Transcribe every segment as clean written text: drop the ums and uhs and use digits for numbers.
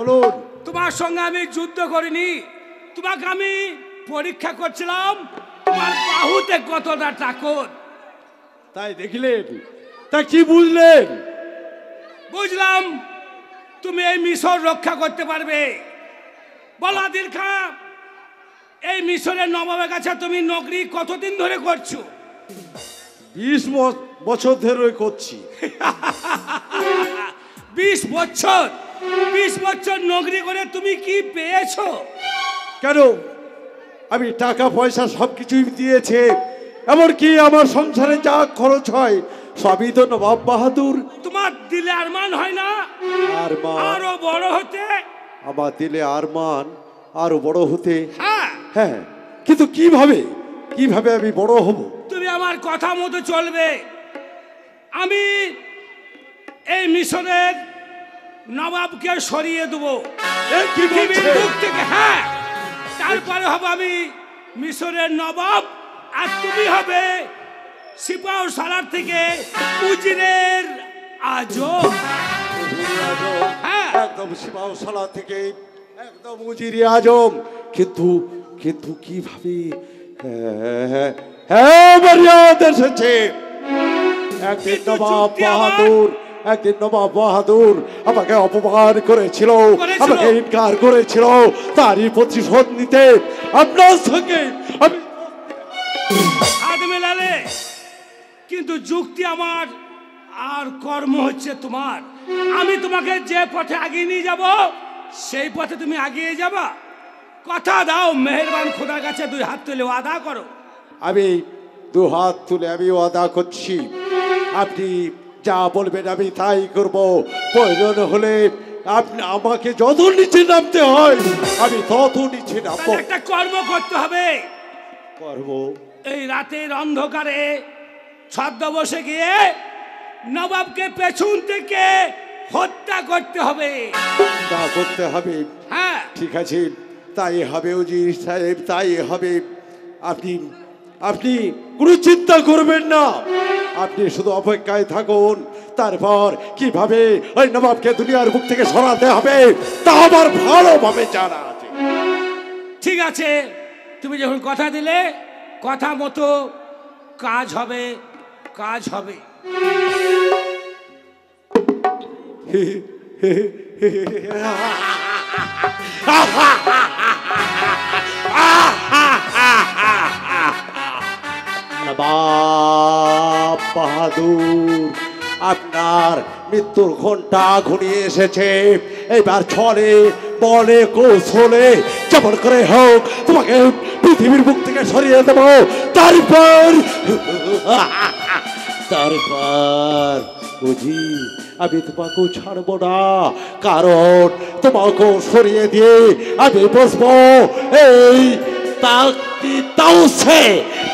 বলুন। তোমার সঙ্গে আমি যুদ্ধ করিনি, তোমাকে আমি পরীক্ষা করছিলাম তোমার বাহুতে কতটা তাকত। তাই দেখলেন? তা কি বুঝলেন? বুঝলাম তুমি এই মিশর রক্ষা করতে পারবে। বলো আদিল খাঁ, এই মিশরের নবাবের কাছে তুমি নকরি কতদিন ধরে করছো? 20 বছর ধরে করছি। 20 বছর? 20 বছর নকরি করে তুমি কি পেয়েছো? কেন, আমি টাকা পয়সা সবকিছুই দিয়েছে, এমনকি আমার সংসারে যা খরচ হয় সবই তো নবাব বাহাদুর। তোমার দিলে আরমান হয় না আরমান? আরো বড় হতে? আমার দিলে আরমান আরো বড় হতে? হ্যাঁ। হ্যাঁ, কিন্তু কিভাবে কিভাবে আমি বড় হব? তুমি আমার কথা মতো চলবে। আমি এই মিশরের নবাবকে সরিয়ে দেবো পৃথিবীর বুক থেকে। হ্যাঁ, তারপরে হবে আমি মিশরের নবাব, আর তুমি হবে সিপাহ সালার থেকে উজিরের আজম। হ্যাঁ, একদম সিপাহ সালার থেকে একদম উজিরে আজম। কিন্তু কিন্তু কিভাবে? হ্যাঁ, মর্যাদা এসেছে। একদিন নবাব বাহাদুর আমাকে অপমান করেছিল, আমাকে ইনকার করেছিল। তারই প্রতিশোধ নিতে আপনার সঙ্গে আমি হাত মেলালে, কিন্তু যুক্তি আমার আর কর্ম হচ্ছে তোমার। আমি তোমাকে যে পথে আগিয়ে নিয়ে যাব সেই পথে তুমি আগিয়ে যাবা। কথা দাও, মেহেরবান খোদার কাছে 2 হাত তুলে ওয়াদা করো। আমি 2 হাত তুলে আমি ওয়াদা করছি, আপনি যা বলবেন আমি তাই করব। প্রয়োজন হলে আপনি আমাকে যত নিচে নামতে হয় আমি তত নিচে নামবো। একটা কর্ম করতে হবে। করব? এই রাতের অন্ধকারে ছদ্মবেশে গিয়ে নবাবকে পেছন থেকে হত্যা করতে হবে। তা করতে হবে? হ্যাঁ, ঠিক আছে, তাই হবে উজির সাহেব, তাই হবে। আপনি আপনি কোনো চিন্তা করবেন না, আপনি শুধু অপেক্ষায় থাকুন। তারপর কিভাবে ওই নবাবকে দুনিয়ার বুক থেকে সরাতে হবে তা আমার ভালোভাবে জানা আছে। ঠিক আছে, তুমি যখন কথা দিলে কথা মতো কাজ হবে, কাজ হবে। নবাব বাহাদুর, আপনার মৃত্যুর ঘন্টা ঘনিয়ে এসেছে। এবার ছলে বলে কৌশলে যেমন করে হোক তোমাকে পৃথিবীর বুক থেকে সরিয়ে দেব। তারপর বুঝি আমি তোমাকেও ছাড়বো না, কারণ তোমাকেও সরিয়ে দিয়ে আমি বসবো এই তাকতি তাউসে।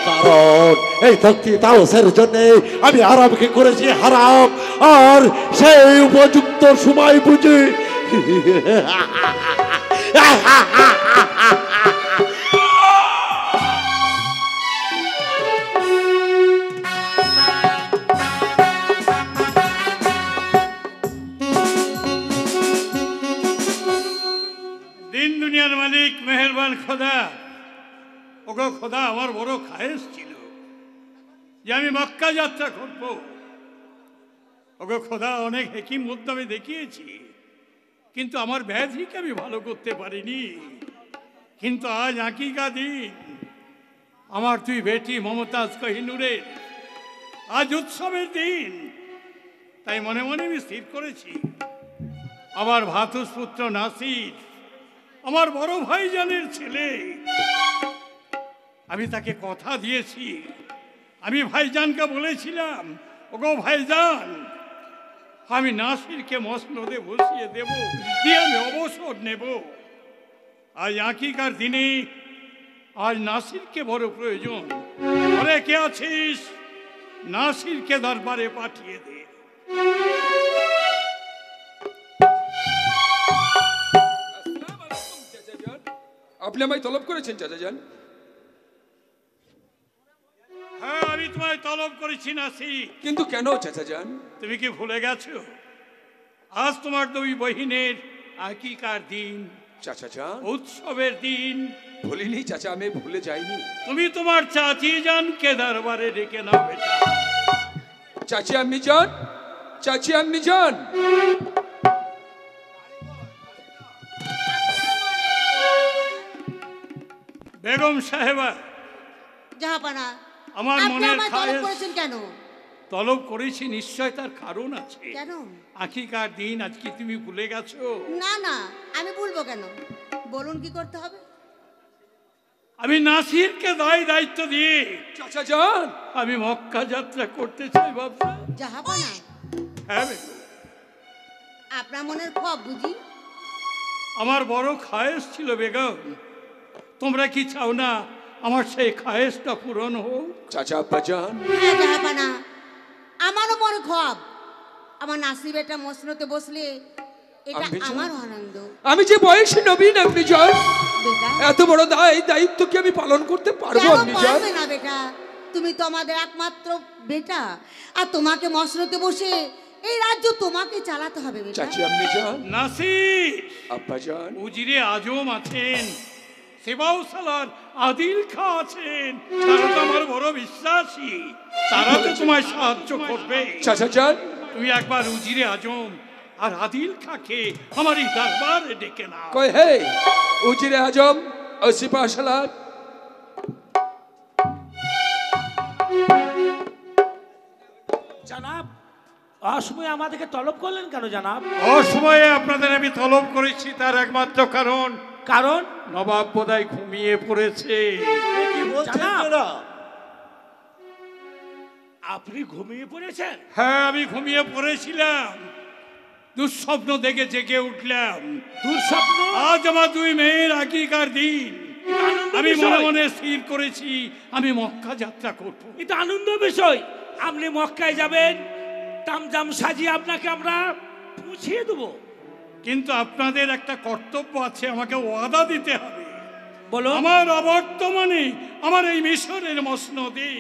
কারণ এই তাকতি তাউসের জন্য আমি আরামকে করেছি হারাম, আর সেই উপযুক্ত সময় বুঝি দিন দুনিয়ার মালিক মেহেরবান খোদা, ওগো খোদা, আমার বড় খায়েশ ছিল যে আমি মক্কা যাত্রা করব। ওগো খোদা, অনেক হেকিম উদ্যমে দেখিয়েছি, কিন্তু আমার ব্যাধিকে আমি ভালো করতে পারিনি। কিন্তু আজ আকিকা দিন, আমার তুই বেটি মমতাজ কোহিনূরের আজ উৎসবের দিন। তাই মনে মনে আমি স্থির করেছি আমার ভাতুষ পুত্র নাসির, আমার বড় ভাইজানের ছেলে, আমি তাকে কথা দিয়েছি। আমি ভাইজানকে বলেছিলাম, ওগো ভাইজান, আমি নাসিরকে মসনদে বসিয়ে দেব, দিয়ে আমি অবসর নেব। আজ আকিকার দিনে আজ নাসিরকে বড় প্রয়োজন। ঘরে কে আছিস? নাসিরকে দরবারে পাঠিয়ে দে। আপনি আমায় তলব করেছেন চাচাজান? হ্যাঁ, আমি তোমায় তলব করেছি নাসির। কিন্তু কেন চাচাজান? তুমি কি ভুলে গেছো? আজ তোমার 2 বহিনের আকিকার দিন, চাচা যান, উৎসবের দিন। ভুলিনি চাচা, আমি ভুলে যাইনি। তুমি তোমার চাচি জানকে দরবারে ডেকে নাও বেটা। চাচি আম্মি যান, চাচি আম্মি যান। বেগম সাহেবা, জাহাপানা, আমার আপনি মনের আমায় তলব খায়েশ করেছেন কেন? তলব করেছি, নিশ্চয় তার কারণ আছে। কেন? আকিকার দিন আজকে তুমি ভুলে গেছো? না না, আমি ভুলবো কেন? বলুন কি করতে হবে? আমি নাসিরকে দায়িত্ব দিয়ে চাচা যান, আমি মক্কা যাত্রা করতে চাই বাবা। জাহাপানা, হ্যাঁ বেগম, আপনার মনের খব বুঝি? আমার বড় খায়েশ ছিল বেগম। তোমরা কি চাও না আমার সেই খায়েশটা পূরণ হোক? চাচা আব্বা যান। হ্যাঁ জাহাপানা, আমারও মনে খব। আমার নাসিব এটা মসনতে বসলে এটা আমি চাই। আমার আনন্দ। আমি যে বয়সে নবীন আম্মি যান, বেটা, এত বড় দায়িত্ব কি আমি পালন করতে পারবো কেন আম্মি যান? পারবে না বেটা? তুমি তো আমাদের একমাত্র বেটা, আর তোমাকে মসনতে বসে এই রাজ্য তোমাকে চালাতে হবে বেটা। চাচি আম্মি যান, নাসির, আব্বা যান। উজিরে আজম আছেন, সেবাউ সালার আদিল খা আছেন, তারা তো আমার বড় বিশ্বাসী। তারা তো তোমায় সাহায্য করবে। চাচা যান, তুমি একবার উজিরে আজম আর আদিল খাকে আমার এই দরবারে ডেকে নাও। কই হে উজিরে আজম ও সিপাহ সালার। জানাব, অসময়ে আমাদেরকে তলব করলেন কেন জানাব? অসময়ে আপনাদের আমি তলব করেছি, তার একমাত্র কারণ কারণ নবাব বোধহয় ঘুমিয়ে পড়েছে। কি বলছেন জানাব। জনাব? আপনি ঘুমিয়ে পড়েছেন? হ্যাঁ, আমি ঘুমিয়ে পড়েছিলাম, দুঃস্বপ্ন দেখে জেগে উঠলাম। দুঃস্বপ্ন? আজ আমার দুই মেয়ের আকিকার দিন। আনন্দের আমি মনে বিষয়। মনে স্থির করেছি আমি মক্কা যাত্রা করব। এটা আনন্দ বিষয়। আপনি মক্কায় যাবেন, তামজাম সাজিয়ে আপনাকে আমরা পৌঁছিয়ে দেবো। কিন্তু আপনাদের একটা কর্তব্য আছে, আমাকে ওয়াদা দিতে হবে। বলো। আমার অবর্তমানে আমার এই মিশরের মসনদে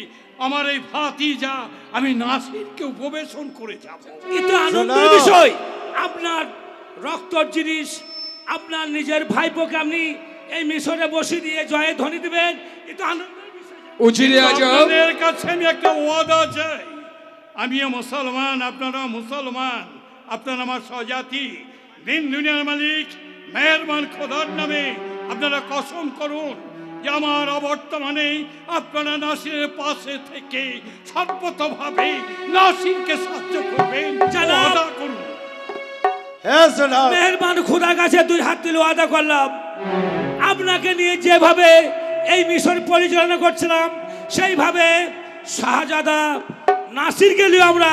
আমার এই ভাতিজা আমি নাসিরকে উপবেশন করে যাব। এটা আনন্দের জনাব। বিষয়। আপনার রক্তর জিনিস, আপনার নিজের ভাইপোকে আপনি এই মিশরে বসিয়ে দিয়ে জয়ে ধ্বনি দেবেন, এটা আনন্দের বিষয়। উজিরে আজম, আপনাদের কাছে আমি একটা ওয়াদা চাই। আমিও মুসলমান, আপনারা মুসলমান, আপনারা আমার স্বজাতি। দিন দুনিয়ার মালিক মেহেরবান খোদার নামে আপনারা কসম করুন যে আমার অবর্তমানে আপনারা নাসিরের পাশে থেকে সর্বতভাবে নাসিরকে সাহায্য করবেন। জানাব। ওয়াদা করুন। হ্যাঁ জনাব। মেহেরবান খোদার কাছে দুই হাত তুলে ওয়াদা করলাম, আপনাকে নিয়ে যেভাবে এই মিশন পরিচালনা করছিলাম সেইভাবে শাহজাদা নাসিরকে নিয়ে আমরা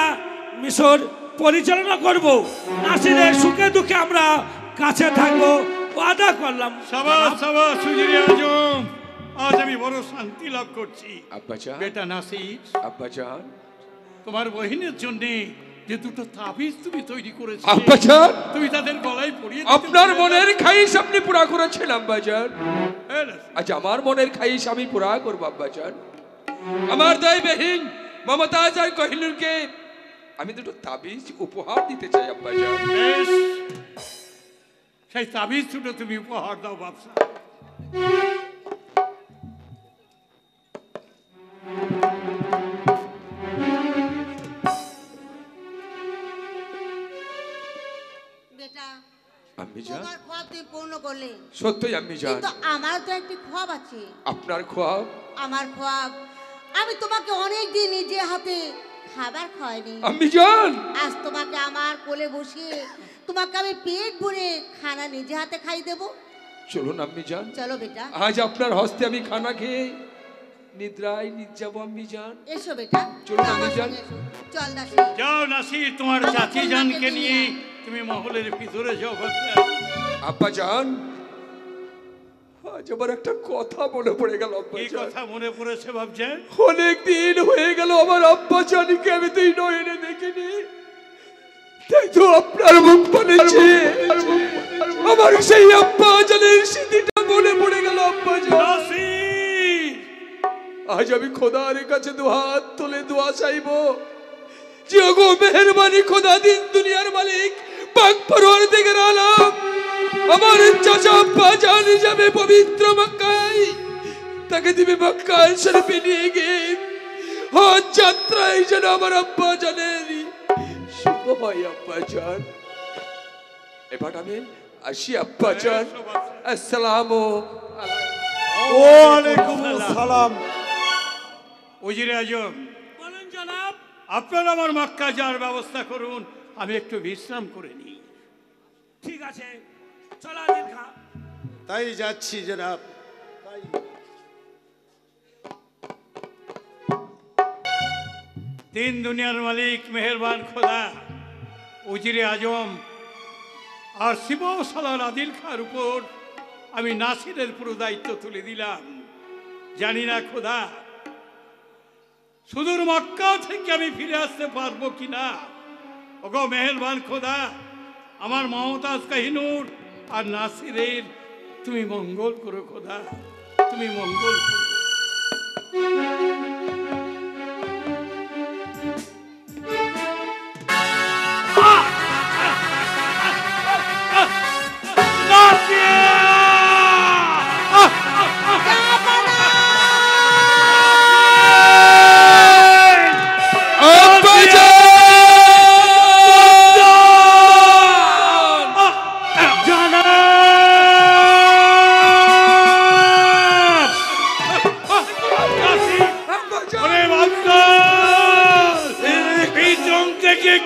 মিশর পরিচালনা করব। নাসিরের সুখে দুঃখে আমরা কাছে থাকবো, ওয়াদা করলাম। সাবাস সাবাস উজিরে আজম, আজ আমি বড় শান্তি লাভ করছি। আব্বা যান, বেটা নাসির, আব্বা যান, তোমার বহিনের জন্য যে দুটো তাবিজ তুমি তৈরি করেছো, আব্বা যান, তুমি তাদের গলায় পরিয়ে দিতে আপনার পারবে? মনের খাইশ আপনি পুরা করেছেন আব্বা যান। হ্যাঁ, নাসির। আজ আমার মনের খাইশ আমি পুরা করবো আব্বা যান। আমার দায়বিহীন মমতাজ আর কোহিনুরকে আমি দুটো তাবিজ উপহার দিতে চাই আব্বা যান। বেশ, সেই তাবিজ দুটো তুমি উপহার দাও বাদশা। বেটা, আম্মি যান, তোমার খোয়াব তুমি পূর্ণ করলে, সত্যই আম্মি যান। কিন্তু আমার তো একটি খোয়াব আছে। আপনার খোয়াব? আমার খোয়াব, আমি তোমাকে অনেক দিন নিজে হাতে খাবার খাওয়াইনি। আম্মি যান, আজ তোমাকে আমার কোলে বসিয়ে তোমাকে আমি পেট ভরে খানা নিজে হাতে খাই দেবো। চলুন আম্মি যান, চলো বেটা, আজ আপনার হস্তে আমি খানা খেয়ে নিদ্রায় নিজ যাবো আম্মি যান। এসো বেটা, চলুন, আমার আমি যান। সঙ্গে এসো। চল দাসী। যাও নাসির, তোমার আমার চাচি কন্যাকে জানকে নিয়ে নিয়ে আয়। তুমি মহলের ভিতরে যাও বাদশা। আব্বা যান, আজ আমার একটা কথা মনে পড়ে গেল আব্বা কি যান। কথা মনে পড়েছে ভাবছেন? অনেক দিন হয়ে গেল আমার আব্বা জানিকে আমি তুই নয়নে দেখিনি, তাই তো আপনার মুখ বলেছে আমার সেই আব্বা জানের স্মৃতিটা মনে পড়ে গেল আব্বা জান। নাসির, আজ আমি খোদার কাছে দুহাত তুলে দোয়া চাইব যে ওগো মেহেরবানি খোদা, দিন দুনিয়ার মালিক পাক পরওয়ারদিগার আলম, আমার চাচা বাজান যাবে পবিত্র মক্কায়, তাকে তুমি মক্কায় শরীফে নিয়ে গিয়ে হজ যাত্রায় যেন আমার আব্বা জানেন শুভ হয়। আব্বা জান, এবার আমি আসি। আব্বা জান, আসসালামু ওয়ালাইকুম আসসালাম। উজিরে আজম, বলেন জনাব। আপনারা আমার মক্কা যাওয়ার ব্যবস্থা করুন, আমি একটু বিশ্রাম করে নিই। ঠিক আছে, চলো আদিল খা। তাই যাচ্ছি জনাব। তিন দুনিয়ার মালিক মেহেরবান খোদা, উজিরে আজম আর শিব সালার আদিল খার উপর আমি নাসিরের পুরো দায়িত্ব তুলে দিলাম। জানি না খোদা সুদূর মক্কা থেকে আমি ফিরে আসতে পারবো কিনা। ওগো মেহেরবান খোদা, আমার মমতাজ কাহিনুর আর নাসিরের তুমি মঙ্গল করো খোদা, তুমি মঙ্গল করো।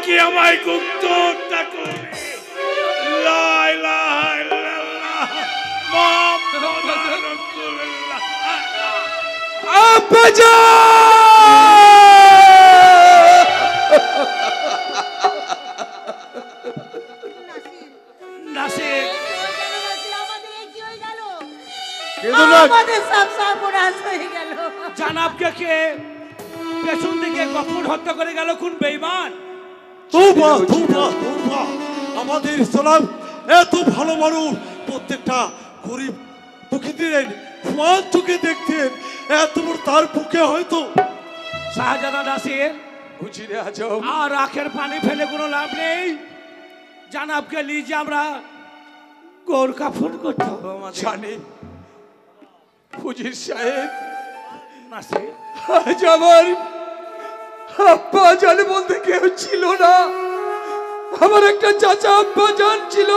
কে আমায় গুপ্ত হত্যা করে লা ইলাহা ইল্লাল্লাহ মুহাম্মাদুর রাসূলুল্লাহ। আব্বা জান, নাসির, আমাদের সব সর্বনাশ হয়ে গেল। জানাবকে কে পেছন দিকে গফুর হত্যা করে গেল? কোন বেঈমান? তোবা তোবা তোবা, আমাদের ইসলাম এত ভালো মানুষ, প্রত্যেকটা গরিব দুঃখীদের ফুয়ান চোখে দেখতেন, এত বড় তার বুকে হয়তো শাহজাদা নাসির, উজিরে আজম, আর আখের পানি ফেলে কোনো লাভ নেই। জানাবকে লিজে আমরা গোর কাফন করতে হবে আমাদের। জানি ফুজির সাহেব, নাসির, আজ আমার আব্বা জান বলতে কেউ ছিল না। আমার একটা চাচা আব্বা জান ছিল,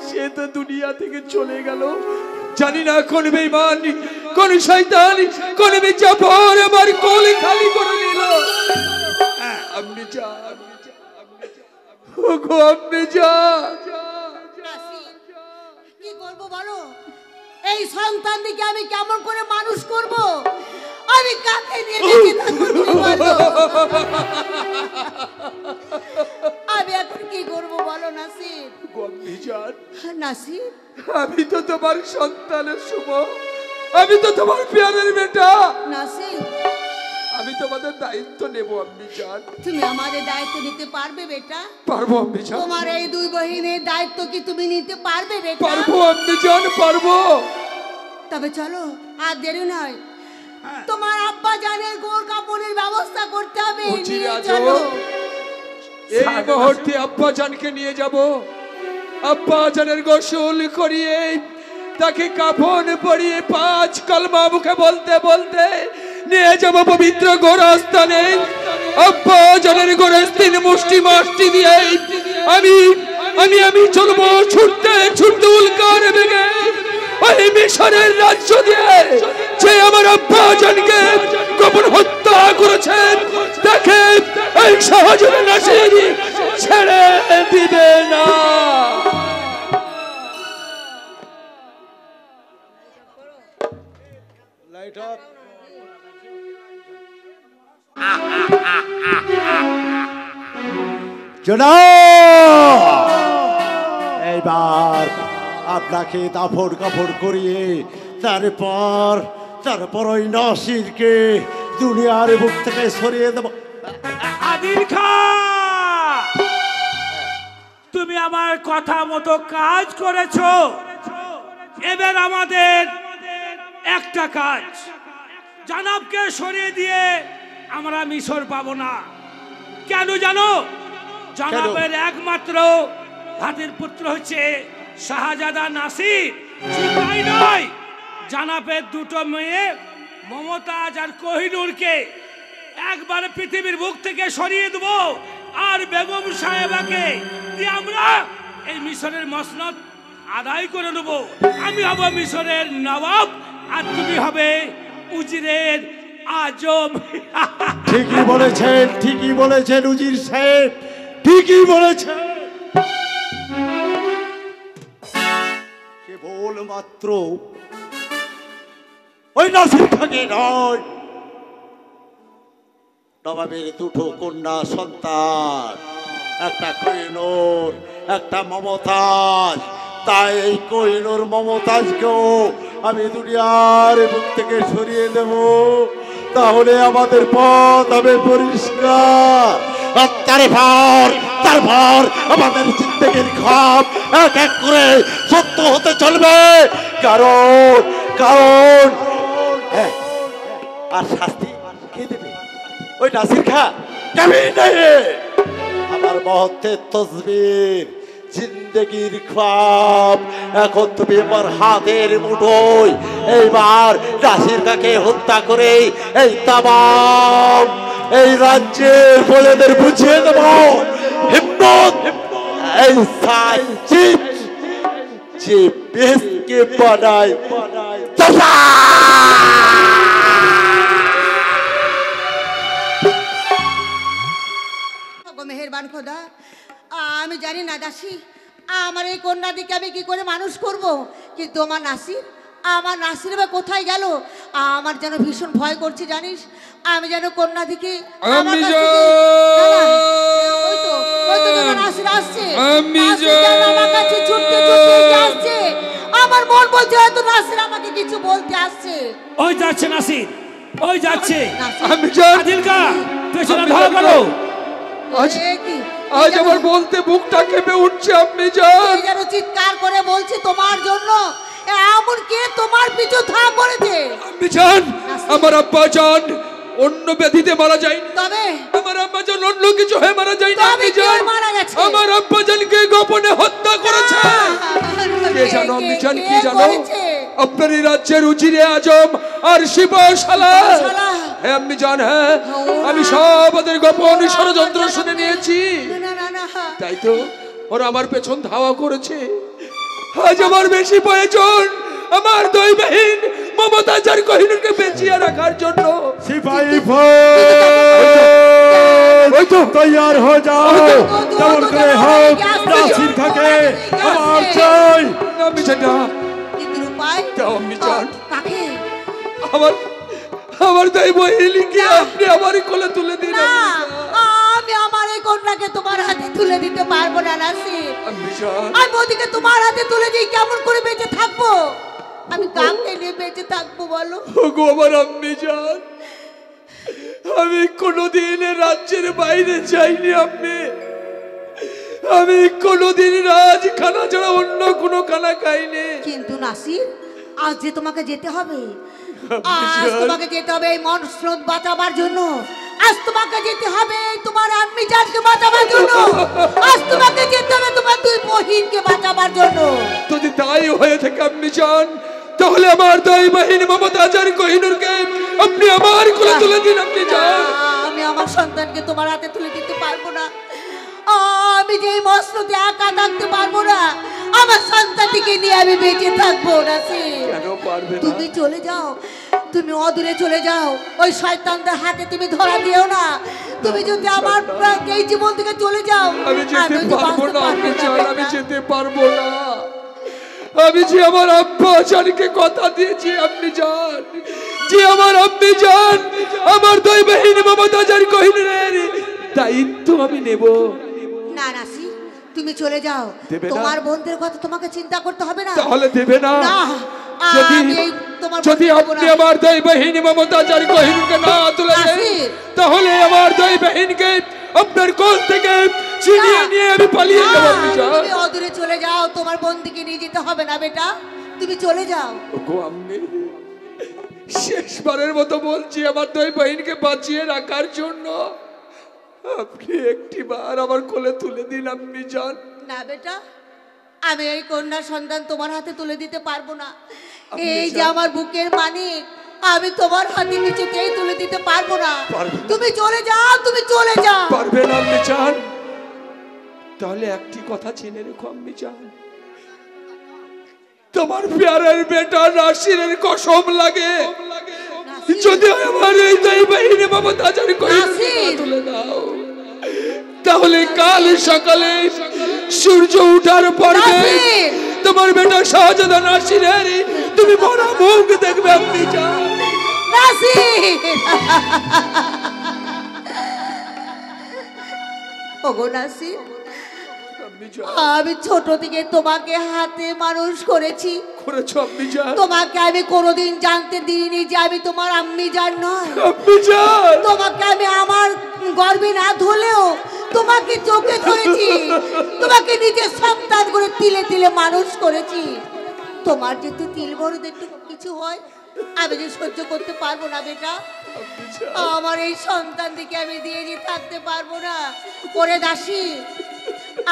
সে তো দুনিয়া থেকে চলে গেল। জানি না কোন বেঈমান, কোন শয়তান, কোন মির্জাফর আমার কোল খালি করে নিল। আপনি যান, ওগো আপনি যান। নাসির, কি করবো বলো? এই সন্তান দিকে আমি কেমন করে মানুষ করব? আমি কাকে নিয়ে বেঁচে থাকবো তুমি বলো? আমি এখন কি করব বলো নাসির? ওগো আপনি যান। নাসির, আমি তো তোমার সন্তানের শুভ, আমি তো তোমার পেয়ারের বেটা, নাসির, আমি তোমাদের দায়িত্ব নেব। আপনি যান। তুমি আমাদের দায়িত্ব নিতে পারবে বেটা? পারবো আপনি যান, তোমার এই দুই বহিনের দায়িত্ব কি তুমি নিতে পারবে বেটা? পারবো আপনি যান, পারবো। তবে চলো, আর দেরি নয়, তোমার আব্বা জানের গোর কাপড়ের ব্যবস্থা করতে হবে। উজিরে নিয়ে আজম, চলো। এই মুহূর্তে আব্বা জানকে নিয়ে যাব। আব্বা জানের গোসল করিয়ে তাকে কাফন পরিয়ে 5 কলমা মুখে বলতে বলতে নিয়ে যাব পবিত্র গোরস্থানে। আব্বা জানের গোরে 3 মুষ্টি মাটি দিয়ে আমি আমি আমি চলবো ছুটতে ছুটতে উল্কার বেগে ওই মিশরের রাজ্য দিয়ে, যে আমার আব্বা জানকে গোপন হত্যা করেছেন, তাকে এই সহজে নাসির ছেড়ে দিবে না। Light off. এইবার আপনাকে দাফন কাপড় করিয়ে তারপর ওই নাসিরকে দুনিয়ার বুক থেকে সরিয়ে দেব। আদিল খা, তুমি আমার কথা মতো কাজ করেছো। এবার আমাদের একটা কাজ, জানাবকে সরিয়ে দিয়ে আমরা মিশর পাবো না। কেন জানো? জানাবের একমাত্র ভাতের পুত্র হচ্ছে শাহজাদা নাসির, তাই নয়, জানাবের দুটো মেয়ে মমতাজ আর কোহিনূরকে একবারে পৃথিবীর বুক থেকে সরিয়ে দেবো, আর বেগম সাহেবাকে দিয়ে আমরা এই মিশরের মসনদ আদায় করে নেব। আমি হব মিশরের নবাব, আর তুমি হবে উজিরের আজম। ঠিকই বলেছেন, ঠিকই বলেছেন উজির সাহেব, ঠিকই বলেছেন। কেবল মাত্র ওই নাসির খাকে নয়, নবাবের দুটো কন্যা সন্তান, একটা কোহিনূর, একটা মমতাজ। তাই এই কোহিনূর মমতাজকেও আমি দুনিয়ার বুক থেকে সরিয়ে দেব, তাহলে আমাদের পথ হবে পরিষ্কার। আর তারপর আমাদের জিন্দগির খাপ এক এক করে সত্য হতে চলবে। কারণ হ্যাঁ, আর শাস্তি কে দেবে? ওই নাসির খা কেমন আমার মহত্বের তসবির, জিন্দগির খাপ এখন তুমি আমার হাতের মুঠোয়। এইবার নাসির খাকে হত্যা করে এই তামাম এই রাজ্যের বলেদের বুঝিয়ে দেব হিম্মত এই সাজিদ যে বেশকে বানায় চাচা। মেহেরবান খোদা, আমি জানি না দাসী, আমার এই কন্যাদিকে আমি কি করে মানুষ করব, কিন্তু আমার নাসির বা কোথায় গেল? আমার যেন ভীষণ ভয় করছে জানিস। আমি যেন কন্যাদিকে নাসির আসছে, আমার কাছে ছুটতে আসছে। আমার মন বলছে হয়তো নাসির আমাকে কিছু বলতে আসছে। ওই যাচ্ছে নাসির, ওই যাচ্ছে। আমি জান আদিলকা পেছনে ধাওয়া করো। আজ আমার বলতে বুকটা কেঁপে উঠছে। আপনি জান যেন চিৎকার করে বলছে তোমার জন্য এমন কে তোমার পিছু থাপ করেছে। আপনি জান আমার আব্বা জান অন্য ব্যাধিতে মারা যায়, তবে আমার আব্বা জান অন্য কিছু হয়ে মারা যায় না। আপনি জান মারা গেছে, আমার আব্বা জানকে গোপনে হত্যা করেছে। কে জানো? আপনি জান কি জানো? আপনার এই রাজ্যের উজিরে আজম আর সিপাহশালা। হ্যাঁ আপনি জান, হ্যাঁ আমি সব ওদের গোপন ষড়যন্ত্র শুনে নিয়েছি। তাই তো ওরা আমার পেছন ধাওয়া করেছে। আজ আমার বেশি প্রয়োজন আমার দুই বাহিন মমতাজ আর কোহিনূরকে বেঁচিয়ে রাখার জন্য। সিপাহী ওই তো তৈয়ার হয়ে যাও, যেমন করে হোক নাসির খাকে আমার চাই। আমি সেটা আমার তাই বহিলিকে আপনি আমার কোলে তুলে দিন। আমি আমার এই কন্যাকে তোমার হাতে তুলে দিতে পারবো না নাসির। আমি ওদিকে তোমার হাতে তুলে দিই কেমন করে বেঁচে থাকবো? আমি কাকে নিয়ে বেঁচে থাকবো বলো? ওগো আমার আম্মি জান, আমি কোনোদিন রাজ্যের বাইরে যাইনি। আমি কোনোদিন রাজখানা ছাড়া অন্য কোনো খানা খাইনি। কিন্তু নাসির আজ যে তোমাকে যেতে হবে, আজ তোমাকে যেতে হবে এই মনস্রোত বাঁচাবার জন্য। আজ তোমাকে যেতে হবে তোমার আম্মি জানকে বাঁচাবার জন্য। আজ তোমাকে যেতে হবে তোমার দুই বহিনকে বাঁচাবার জন্য। যদি তাই হয়ে থাকে আম্মি জান, তাহলে আমার দুই বহিন মমতাজ আর কোহিনূরকে আপনি আমার কোলে তুলে দিন। আপনি জান আমি আমার সন্তানকে তোমার হাতে তুলে দিতে পারবো না। আমি যে মসনদে একা থাকতে পারবো না। আমার সন্তানটিকে নিয়ে আমি বেঁচে থাকবো না। তুমি চলে যাও, তুমি অদূরে চলে যাও, ওই শয়তানদের হাতে তুমি ধরা দিও না। তুমি যদি আমার এই জীবন থেকে চলে যাও, আমি যেতে পারবো না। আমি চাই আমি যেতে পারবো না। আমি যে আমার আব্বা জানকে কথা দিয়েছি আপনি জান, যে আমার আব্বি জান আমার দুই বাহিনী মমতাজ আর কোহিনূরের দায়িত্ব আমি নেব না। নাসির তুমি চলে যাও, তোমার বোনদের কথা তোমাকে চিন্তা করতে হবে না। তাহলে দেবে না? যদি আপনি আমার দুই বাহিনী মমতাজ আর কোহিনূরকে না তুলে দেন, তাহলে আমার দুই বাহিনীকে আপনার কোল থেকে ছিনিয়ে নিয়ে আমি পালিয়ে যাব। তুমি অদূরে চলে যাও, তোমার বন্দিকে নিয়ে যেতে হবে না বেটা, তুমি চলে যাও। ওগো আম্মি, শেষবারের মতো বলছি আমার দুই বাহিনীকে বাঁচিয়ে রাখার জন্য আপনি একটিবার আমার কোলে তুলে দিন। আম্মি জান না বেটা, আমি এই কন্যা সন্তান তোমার হাতে তুলে দিতে পারবো না। এই যে আমার বুকের মানিক, আমি তোমার হাতে কিছুতেই তুলে দিতে পারবো না। তুমি চলে যাও, তুমি চলে যাও। পারবে না আম্মি জান? তাহলে একটি কথা জেনে রেখো আম্মি জান, তোমার প্যারের বেটা নাসিরের কসম লাগে, যদি আমার এই দুই বাহিনী মমতাজের কহিনুর তুলে দাও, তাহলে কাল সকালে সূর্য উঠার পরে তোমার বেটা শাহজাদা নাসিরের তুমি মরা মুখ দেখবে আম্মি জান। নাসির, ওগো নাসির, আমি ছোট থেকে তোমাকে হাতে মানুষ করেছি। তোমাকে আমি কোনোদিন জানতে দিইনি যে আমি তোমার আম্মি জান নয়। তোমাকে আমি আমার গর্বে না ধরলেও তোমাকে চোখে ধরেছি, তোমাকে নিজের সন্তান করে তিলে তিলে মানুষ করেছি। তোমার যেহেতু তিল বড় একটু কিছু হয়, আমি যে সহ্য করতে পারবো না বেটা। আমার এই সন্তান দিকে আমি দিয়ে থাকতে পারবো না। ওরে দাসী,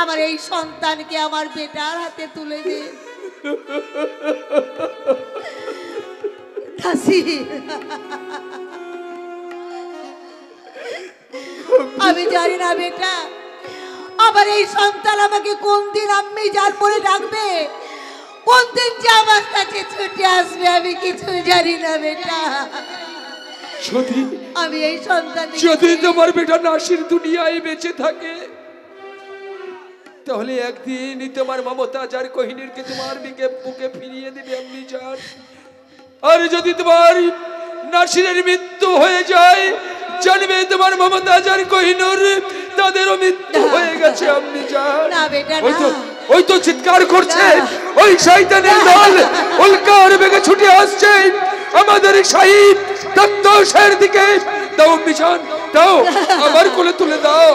আমার এই সন্তানকে আমার বেটার হাতে তুলে দে। দাসী, আমি জানি না বেটা, আমার এই সন্তান আমাকে কোন দিন আম্মি জান বলে ডাকবে, কোন দিন যে আমার কাছে ছুটে আসবে, আমি কিছু জানি না বেটা। আমি এই সন্তান, যদি তোমার বেটা নাসির দুনিয়ায় বেঁচে থাকে, তাহলে একদিন তোমার মমতাজ আর কোহিনূরকে তোমার বুকে ফিরিয়ে দেবে আম্মি জান। আর যদি তোমার নাসিরের মৃত্যু হয়ে যায়, জানবে তোমার মমতাজ আর কোহিনূর তাদেরও মৃত্যু হয়ে গেছে আম্মি জান। না বেটা, ওই তো চিৎকার করছে, ওই শয়তানের দল উল্কার বেগে ছুটে আসছে আমাদের শহীদ তত্ত্বশের দিকে। দাও আম্মি জান, দাও, আমার কোলে তুলে দাও।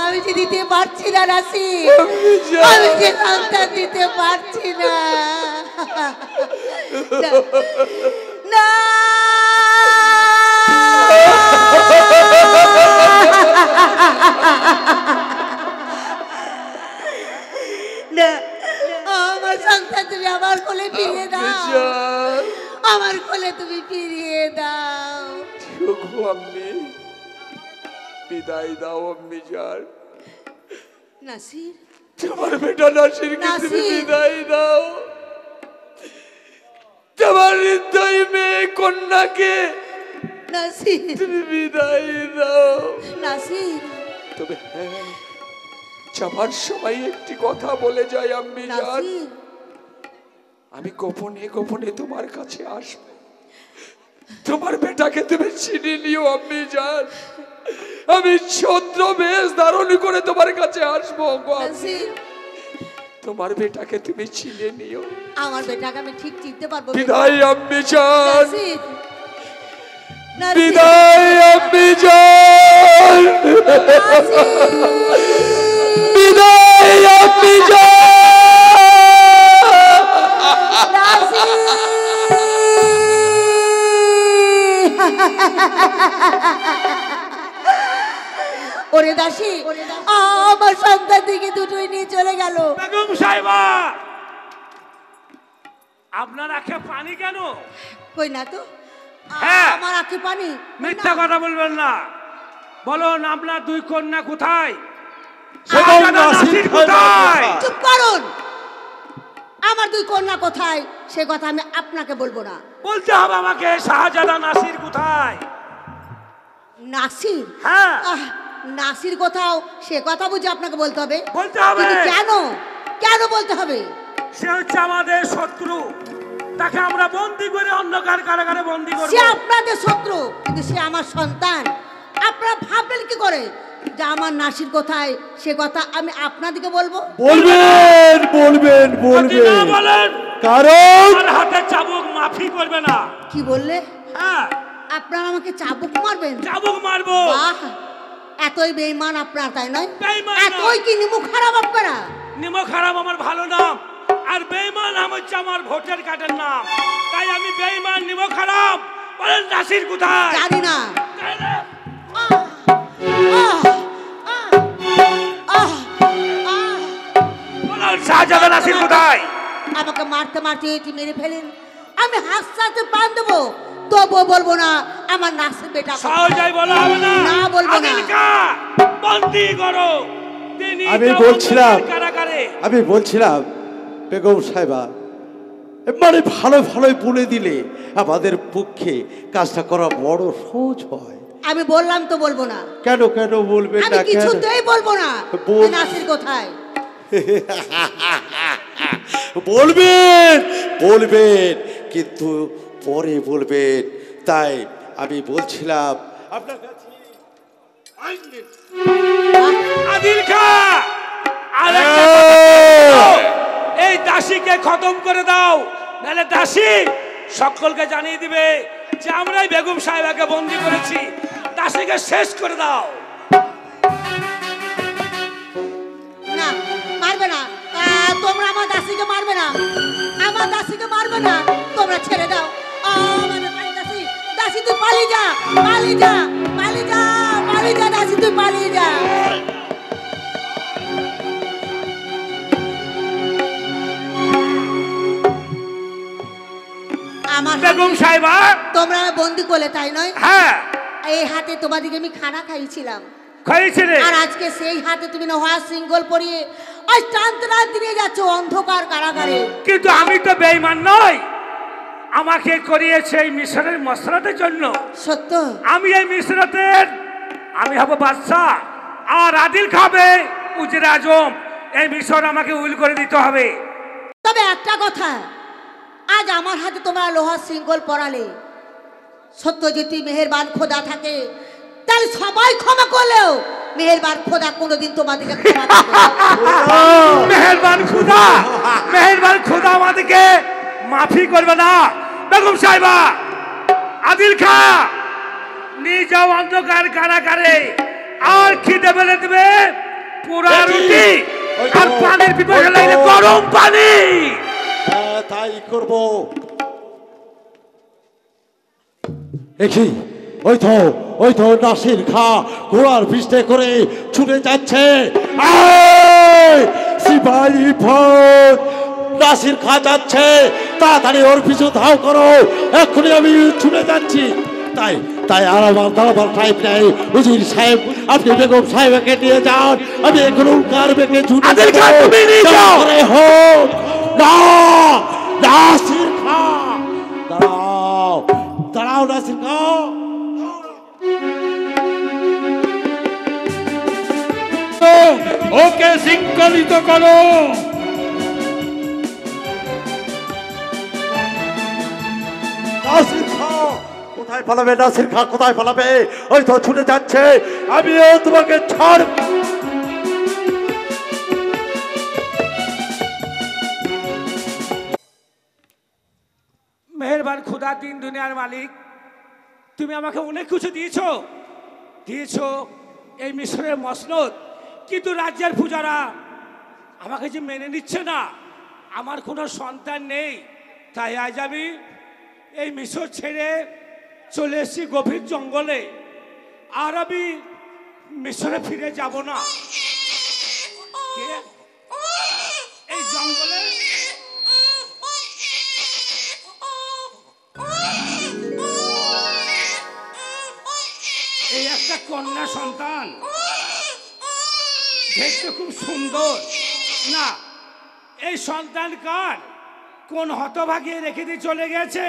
আমি যে দিতে পারছি না নাসির, আমি যে সন্তান দিতে পারছি না। না, আমার সন্তান তুমি আমার কোলে ফিরিয়ে দাও, আমার কোলে তুমি ফিরিয়ে দাও। আম্মি, বিদায় দাও আম্মি জান। নাসির, তোমার বেটা নাসিরকে তুমি বিদায় দাও। তোমার হৃদয় মেয়ে কন্যাকে নাসির তুমি বিদায় দাও। নাসির, তবে হ্যাঁ, যাবার সময় একটি কথা বলে যাই আম্মি জান, আমি গোপনে গোপনে তোমার কাছে আসবো। তোমার বেটাকে তুমি চিনি নিও আম্মি জান। আমি ছদ্র বেশ ধারণ করে তোমার কাছে আসবো। তোমার বেটাকে তুমি চিনে নিও। আমার বেটাকে আমি ঠিক চিনতে পারবো। বিদায় আম্মি জান, বিদায় আম্মি জান, বিদায় আম্মি জান। ওরে দাসী, আমার সন্তান থেকে দুটোই নিয়ে চলে গেল। বেগম সাহেবা, আপনার আঁখে পানি কেন? কই না তো, আমার আঁখে পানি। মিথ্যা কথা বলবেন না, বলুন আপনার দুই কন্যা কোথায়? চুপ করুন, আমার দুই কন্যা কোথায় সে কথা আমি আপনাকে বলবো না। বলতে হবে আমাকে, শাহজাদা নাসির কোথায়? নাসির? হ্যাঁ, নাসির কোথাও সে কথা বুঝে আপনাকে বলতে হবে। বলতে হবে। কেন কেন বলতে হবে? সে হচ্ছে আমাদের শত্রু, তাকে আমরা বন্দী করে অন্ধকার কারাগারে বন্দী করব। সে আপনাদের শত্রু, কিন্তু সে আমার সন্তান। আপনারা ভাববেন কি করে যে আমার নাসির কোথায় সে কথা আমি আপনাদেরকে বলবো? বলবেন বলবেন বলবেন, না বলেন কারণ আমার হাতে চাবুক মাফি করবে না। কি বললে? হ্যাঁ, আপনারা আমাকে চাবুক মারবেন? চাবুক মারবো। বাহ, এতই বেঈমান আপনারা, তাই নয়? বেঈমান এতই কি নিমুখ খারাপ আপনারা? নিমক খারাপ আমার ভালো নাম, আর বেঈমান হচ্ছে আমার ভোটার কার্ডের নাম। তাই আমি বেঈমান, নিমক খারাপ। বলেন নাসির কোথায়? জানি না। বলেন শাহজাদা নাসির কোথায়? আমাকে মারতে মারতে এটি মেরে ফেলেন, আমি হাসতে প্রাণ দেবো, তবুও বলবো না আমার নাসির বেটা। সহজাই বলা হবে না। না বলবো না। আদিলকা বন্দি করো। আমি বলছিলাম বেগম সাহেবা, মানে ভালো ভালো বলে দিলে আমাদের পক্ষে কাজটা করা বড় সহজ হয়। আমি বললাম তো বলবো না। কেন কেন বলবেন না? আমি কিছুতেই বলবো না। নাসির কোথায়? বলবেন বলবেন, কিন্তু পরে বলবেন। তাই আমি বলছিলাম আপনার কাছে আদিলকা এই দাসীকে খতম করে দাও, নাহলে দাসী সকলকে জানিয়ে দিবে যে আমরাই বেগম সাহেবাকে বন্দি করেছি। দাসীকে শেষ করে দাও। না, মারবে না। তোমরা আমার দাসীকে মারবে না, আমার দাসীকে মারবে না। তোমরা ছেড়ে দাও। দাসী, দাসী তুই পালিয়ে যা, পালিয়ে যা, পালিয়ে যা, পালিয়ে যা, দাসী তুই পালিয়ে যা। বেগম সাহেবা, তোমরা বন্দি করলে তাই নয়? হ্যাঁ। এই হাতে তোমাদেরকে আমি খানা খাইয়েছিলাম, খাইয়েছিলে। আর আজকে সেই হাতে তুমি নোহার সিঙ্গল পরিয়ে আজ টানতরা দিয়ে যাচ্ছ অন্ধকার কারাগারে। কিন্তু আমি তো বেঈমান নই, আমাকে করিয়েছে এই মিশরের মসরাতের জন্য। সত্য? আমি এই মিশরাতের আমি হব বাদশাহ, আর আদিল খাবে উজিরে আজম। এই মিশর আমাকে উইল করে দিতে হবে। তবে একটা কথা, আজ আমার হাতে তোমরা লোহার সিঙ্গল পরালে, সত্য যদি মেহেরবান খোদা থাকে তাহলে সবাই ক্ষমা করলেও মেহেরবান খোদা কোনোদিন তোমাদেরকে ক্ষমা করবে না। মেহেরবান খোদা, মেহেরবান খোদা আমাদেরকে মাফি করবে না। বেগম সাহেবা, আদিল খা নিয়ে যাও অন্ধকার কারাগারে, আর খিদে বেলে দেবে পোড়া রুটি আর পানির পিপাসা লাগলে গরম পানি। হ্যাঁ, তাই করব। দেখি ওই তো নাসির খা ঘোড়ার পিষ্টে করে ছুটে যাচ্ছে। সিপাহী ফৌজ, নাসির খা যাচ্ছে, তাড়াতাড়ি ওর পিছু ধাও করো, এক্ষুনি আমি ছুটে যাচ্ছি। তাই তাই আর আমার দাঁড়াবার টাইম নেই। উজির সাহেব, আপনি বেগম সাহেবকে নিয়ে যান, আমি এখন উল্কার বেগে ছুটে হোক না। নাসির খা দাঁড়াও, দাঁড়াও নাসির খা। ওকে শৃঙ্খলিত করো। নাসির খা কোথায় পালাবে? নাসির খা কোথায় পালাবে? ওই তো ছুটে যাচ্ছে, আমিও তোমাকে ছাড়। মেহেরবান খোদা, তিন দুনিয়ার মালিক, তুমি আমাকে অনেক কিছু দিয়েছো এই মিশরের মসনদ, কিন্তু রাজ্যের পূজারা আমাকে যে মেনে নিচ্ছে না। আমার কোনো সন্তান নেই, তাই আজ আমি এই মিশর ছেড়ে চলে এসেছি গভীর জঙ্গলে। আর আমি মিশরে ফিরে যাব না। এই জঙ্গলে এই একটা কন্যা সন্তান, দেখতে খুব সুন্দর। না, এই সন্তান কার? কোন হতভাগিয়ে রেখে দিয়ে চলে গেছে?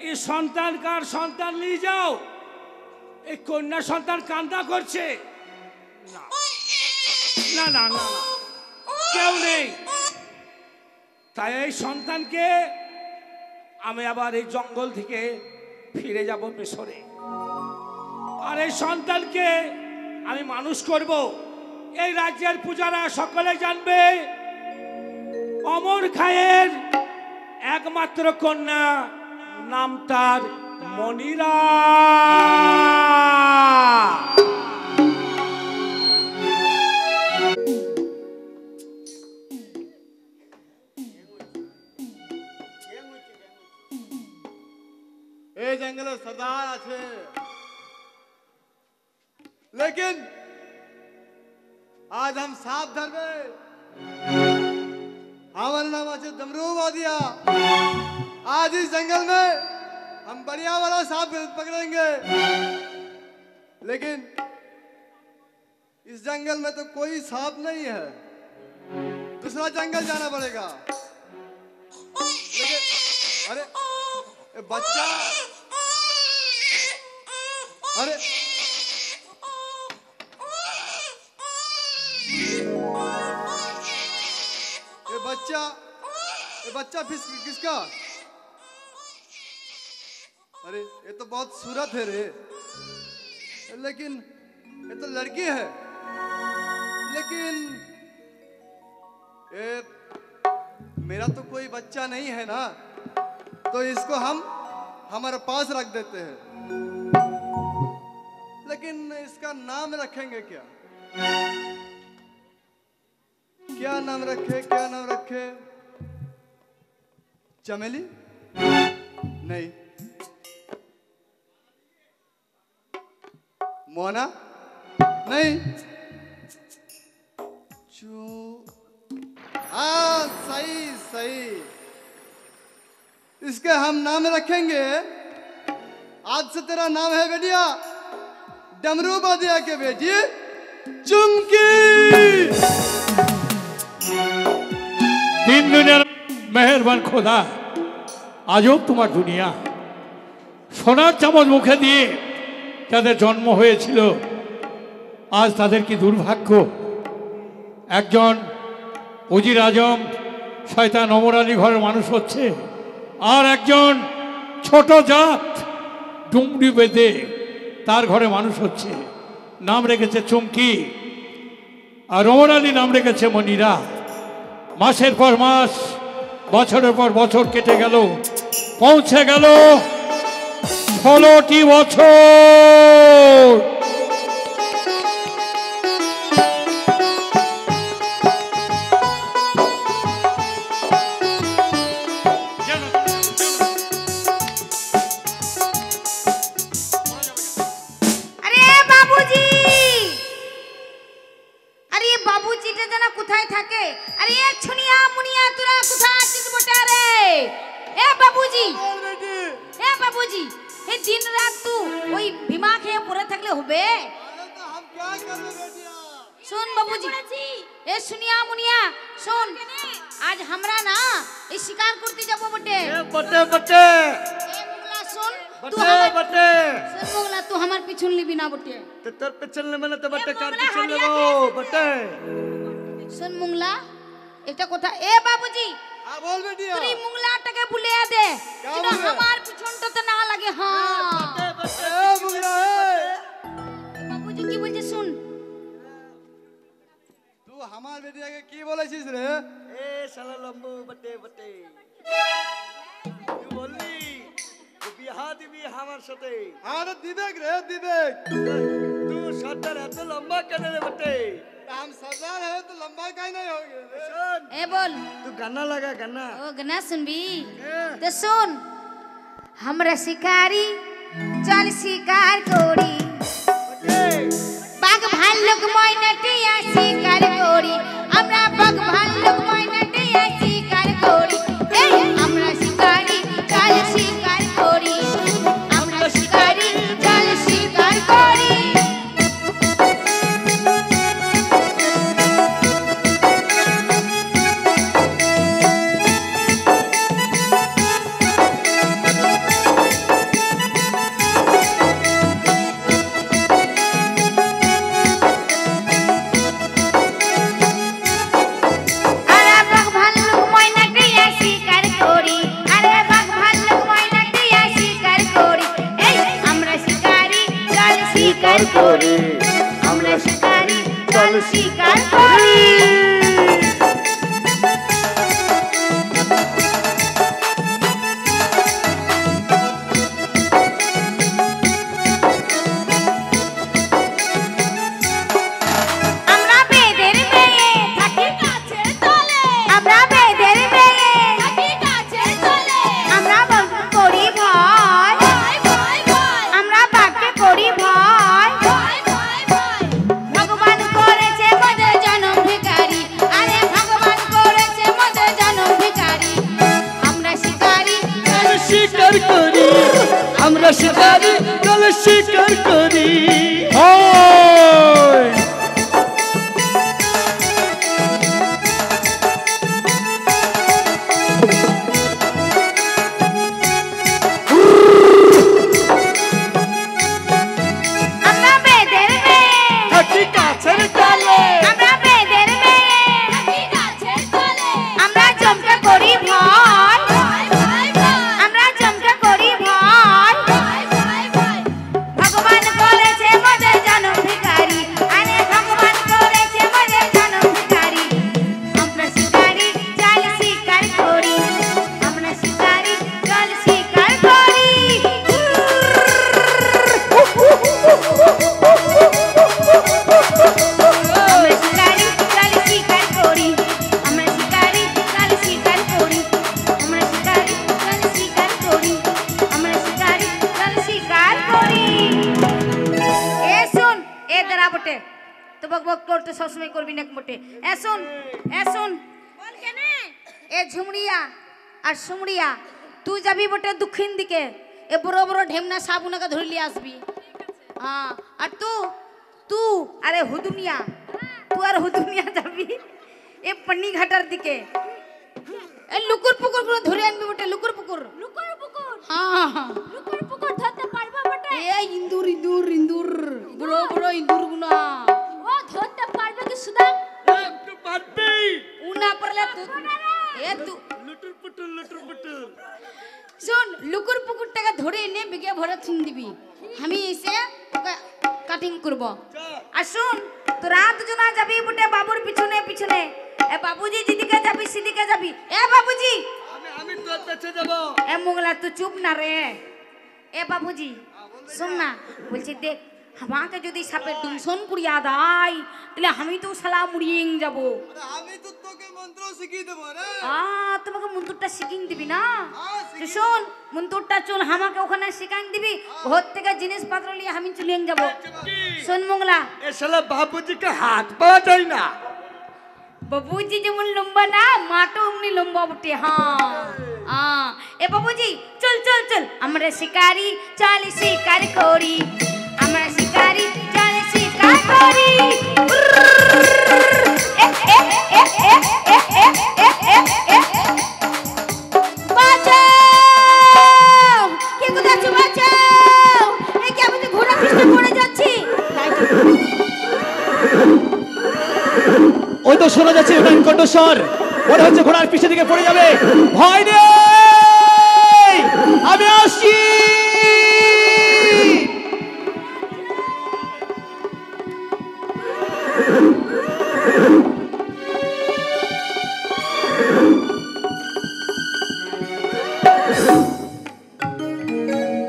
এই সন্তান কার? সন্তান নিয়ে যাও। এই কন্যা সন্তান কান্না করছে। না না না না, কেউ নেই। তাই এই সন্তানকে আমি আবার এই জঙ্গল থেকে ফিরে যাব মিশরে, আর এই সন্তানকে আমি মানুষ করব। এই রাজ্যের পূজারা সকলে জানবে অমর খায়ের একমাত্র কন্যা, নাম তার মনিরা। এই জঙ্গলে সর্দার আছে, लेकिन आज हम साथ धरबे जंगल में हम बढ़िया वाला सांप पकड़ेंगे, लेकिन इस जंगल में तो कोई सांप नहीं है, दूसरा जंगल जाना पड़ेगा। लेकिन अरे ये बच्चा, अरे ये बच्चा किसका? अरे ये तो बहुत सूरत है रे, लेकिन ये तो लड़की है, लेकिन ये मेरा तो कोई बच्चा नहीं है ना, तो इसको हम हमारे पास रख देते हैं। लेकिन इसका नाम रखेंगे क्या? क्या नाम रखे? चमेली? नहीं। मोना? नहीं। हाँ, सही। इसके हम नाम रखेंगे, आज से तेरा नाम है बेटिया डमरू बादिया के बेटी चुमकी। तीन दुनियार मेहरबान খোদা, আজব তোমার দুনিয়া। সোনার চামচ মুখে দিয়ে যাদের জন্ম হয়েছিল, আজ তাদের কি দুর্ভাগ্য। একজন উজির আজম শয়তান ওমর আলী ঘরের মানুষ হচ্ছে, আর একজন ছোট জাত ডুমরি বেঁধে তার ঘরে মানুষ হচ্ছে। নাম রেখেছে চুমকি, আর ওমর আলী নাম রেখেছে মনিরা। মাসের পর মাস, বছরের পর বছর কেটে গেল, পৌঁছে গেল 16টি বছর। सुन मुंगला এটা কথা এ বাবুজি हां बोल बेटिया তুই মুংলাটাকে বুলিয়ে দে যেন আমার পিছনটাতে না লাগে। হ্যাঁ ए मुंगला বাবুজি কি বলছিস শুন। तू हमार बेटिया के की बोलेছিস রে? ए साला लंबू बटे तू बोलली বিয়াহ দিবি আমার সাথে। আরে দিবেক রে দিবেক। तू सरदार এত লম্বা কেন রে বটে? हम सरदार है तो लंबा काहे नहीं होगे? सुन ए बोल तू गाना लगा गाना। ओ गाना सुनबी तो सुन। हमरा शिकारी चल शिकार करी, बाघ भालुक ময়নাটিয়া শিকার করি, আমরা বাঘ ভালুক ময়নাটিয়া শিকার করি। এই আমরা শিকারি চল শিকার করি, আমরা শিকারি চল শিকার করি। শিকারি চল শিকার করি। তুই যাবি বটে দক্ষিণ দিকে, এ বড় বড় ঢেমনা সাবুনাকে ধরে নিয়ে আসবি। হ্যাঁ, আর তু আরে হুদুনিয়া, তুই আর হুদুনিয়া যাবি এ পান্নি ঘাটার দিকে, এ লুকুর পুকুর গুলো ধরে আনবি বটে। লুকুর পুকুর হ্যাঁ হ্যাঁ লুকুর পুকুর ধরতে পারবা বটে। এ ইন্দুর ইন্দুর ইন্দুর বড় বড় ইন্দুর গুনা ও ধরতে পারবে কি সুদা? একটু পারবি উনা পড়লে তু এ তু লুটুর পুটুর শোন, লুকুর পুকুরটাকে ধরে এনে বিঘে ভরে থিন দিবি, আমি এসে ওকে কাটিং করব। আর শোন, তোরা দুজনা যাবি বটে বাবুর পিছনে পিছনে। এ বাবুজি যেদিকে যাবি সেদিকে যাবি। এ বাবুজি আমি তোর পেছে যাব। এ মোগলা তুই চুপ না রে। এ বাবুজি শোন না, বলছি দেখ, আমাকে যদি সাপে ডুমসন করিয়া দেয় তাহলে আমি তো শালা মুড়িয়ে যাব। আমি তো তোকে মন্ত্র শিখিয়ে দেবো রে। তোমাকে মন্ত্রটা শিখিয়ে দিবি না? শোন, মন্ত্রটা চল আমাকে ওখানে শিখাই দিবি, ঘর থেকে জিনিসপত্র নিয়ে আমি চলে যাব। শোন মোগলা, এ শালা বাবুজিকে হাত পাওয়া যায় না। বাবুজি যেমন লম্বা না, মাটো অমনি লম্বা বটে। হ্যাঁ এ বাবুজি চল চল চল, আমরা শিকারি চল শিকার করি, আমরা শিকারি চল শিকার করি। বাঁচাও, কে কোথায় আছো? বাঁচাও, এই কি আমি তো ঘোড়া পিছনে পড়ে যাচ্ছি। ওই তো শোনা যাচ্ছে ওখানে কণ্ঠস্বর, মনে হচ্ছে ঘোড়ার পিছনে দিকে পড়ে যাবে। ভয় নেই, আমি আসছি।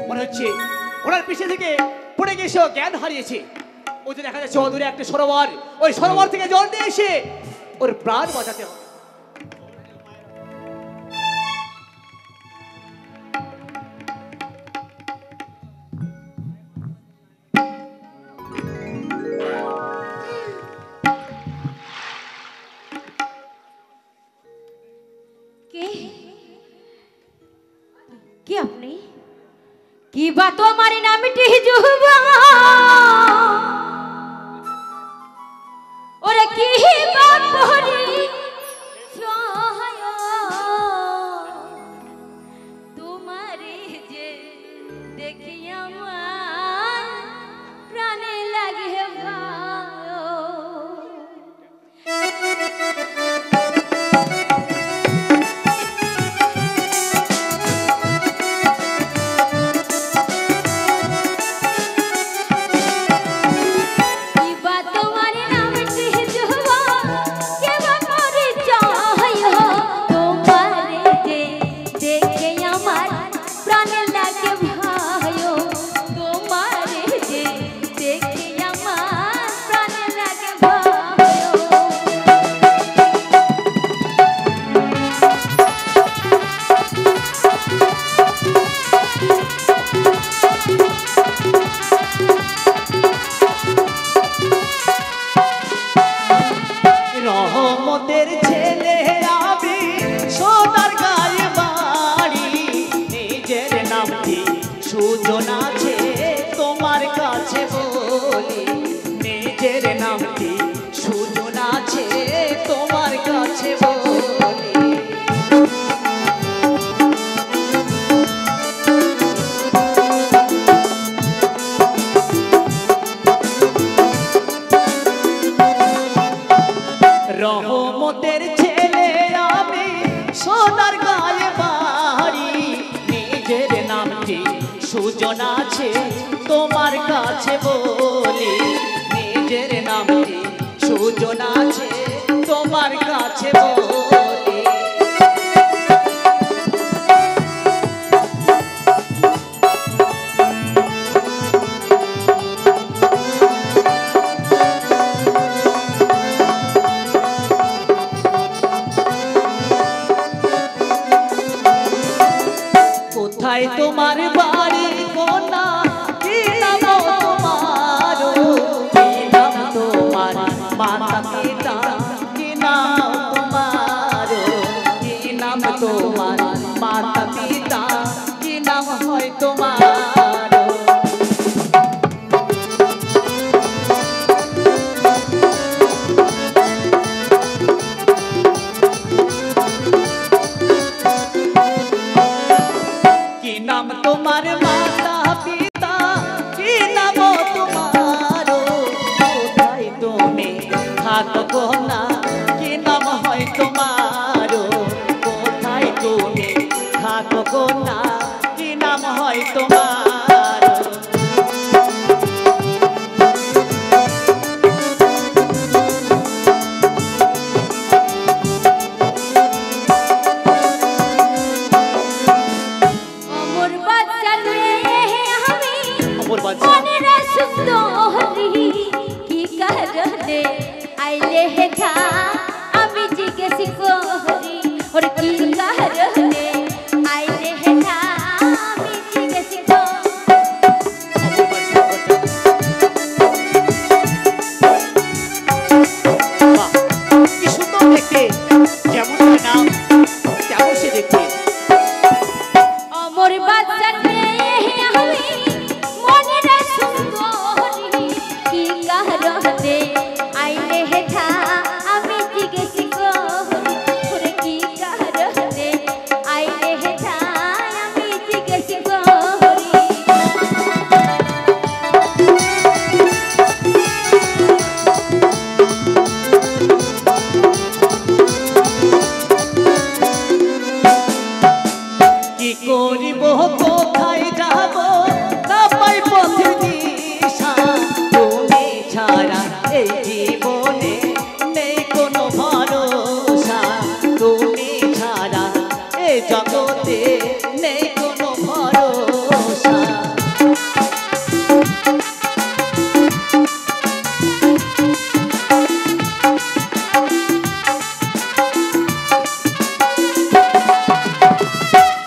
মনে হচ্ছে ঘোড়ার পিছনে থেকে পড়ে গেছে, জ্ঞান হারিয়েছে। ওই যে দেখা যাচ্ছে অদূরে একটা সরোবর, ওই সরোবর থেকে জল নিয়ে এসে ওর প্রাণ বাঁচাতে হবে। কি আপনি কি বাত हमारे नाम मिटी जुबा और की बात पहरी तुम्हारे जे देखिया मन प्राणे लगे भाओ। সুজন আছে তোমার কাছে বলি নিজের নামটি সুজন আছে তোমার কাছে বলি কোথায় তোমার বাড়ি কোনা কি নাম তোমার কি নাম তোমার মাতা পিতা কি নাম তোমার কি নাম তোমার মাতা পিতা কি নাম হয় তোমার नाम तुम्हार माता पिता की नाम तुम्हार कोथाय तुम्हें थाको ना की नाम है तुम्हार कोथाय तुम्हें थाको ना की नाम है तुम्हार आइले हे था अभी जिज्ञेस कोहरी और की कह रहने आइले हे था अभी जिज्ञेस को की सुंदर देखते যেমন নাম তেমন সে দেখতে अमर बादशाह ने हमें मने रे सुंदरी की कह रहने आइले हे था अभी जिज्ञेस कोहरी की कह रहने आइले हे था अभी जिज्ञेस कोहरी কি করিব কোথায় যাব না পাই পথে দিশা তুমি ছাড়া এই জীবনে নেই কোনো ভরসা তুমি ছাড়া এই জগতে নেই কোনো ভরসা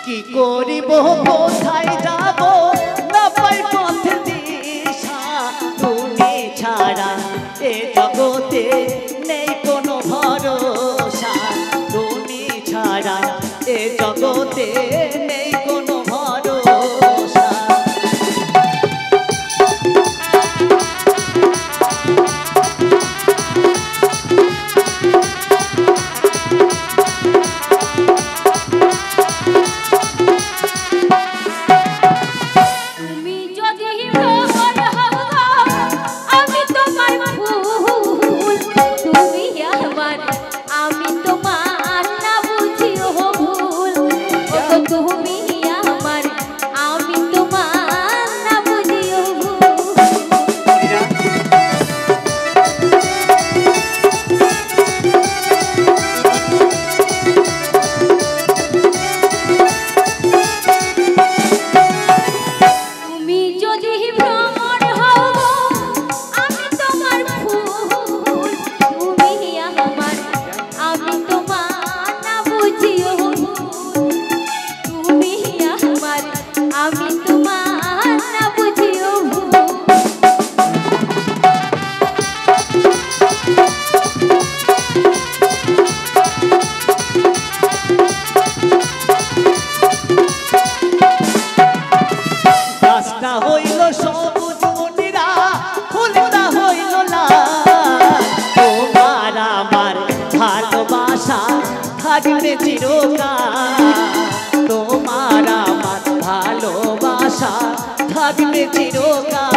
কি করিব কোথায় যাব না পাই পথে দিশা তুমি ছাড়া এ জগতে নেই কোনো ভরসা তুমি ছাড়া এ জগতে নেই কোনো ভরসা তুমি যদি ভ্রমণ হও আমি তোমার ফুল তুমি আমার আমি তোমার না বুঝিও ভুল ও তুমি আমার আমি তোমার না বুঝিও ভুল তুমি যদি ভ্রমণ হও আমি তোমার ফুল তুমি আমার আমি তোমার না বুঝিও ভুল তুমি আমার আমি তোমার না বুঝিও ভুল গাছটা হইল সবুজ মনিরা ফুলটা হইল লাল তোমার আমার ভালোবাসা থাকবে চিরকাল তোমার আমার ভালোবাসা থাকবে চিরকাল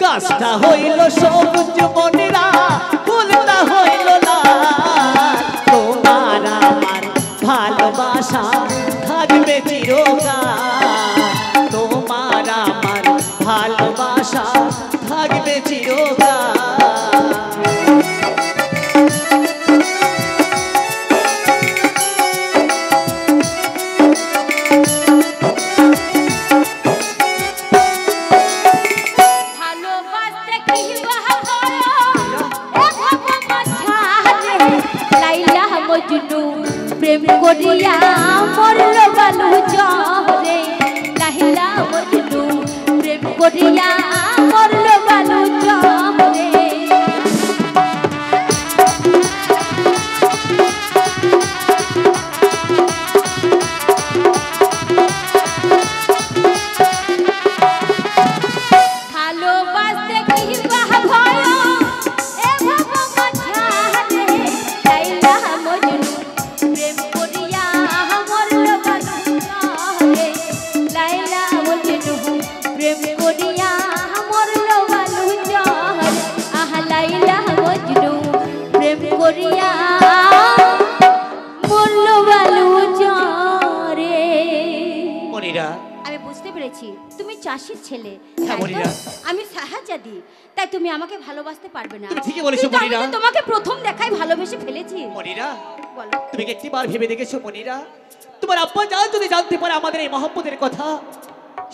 গাছটা সবুজ মনেরা ফুলটা হইল লাল তোমার আমার ভালোবাসা থাকবে চিরকাল তোমার আমার ভালোবাসা থাকবে চিরকাল প্রেম করিয়া মরল বালু চরে লাহিলা মজনু প্রেম করিয়া মরল বালু চরে ভালোবাসতে কি ভয় এ ভগবান ছাড়ে লাইলা মজনু প্রেম করিয়া মরল বালু চরে লাইলা মজনু প্রেম করিয়া মরল বালু চরে আহা লাইলা মজনু প্রেম করিয়া মরল বালু চরে মনিরা আমি বুঝতে পেরেছি তুমি চাষির ছেলে হ্যাঁ, মনিরা। আমি সাহায্যাদি তাই তুমি আমাকে ভালোবাসতে পারবে না তুমি ঠিকই বলেছো, কিন্তু আমি মনিরা। তো তোমাকে প্রথম দেখায় ভালোবেসে ফেলেছি মনিরা বলো তুমি কি একটিবার ভেবে দেখেছো মনিরা তোমার আব্বা যদি জানতে পারে আমাদের এই মহব্বতের কথা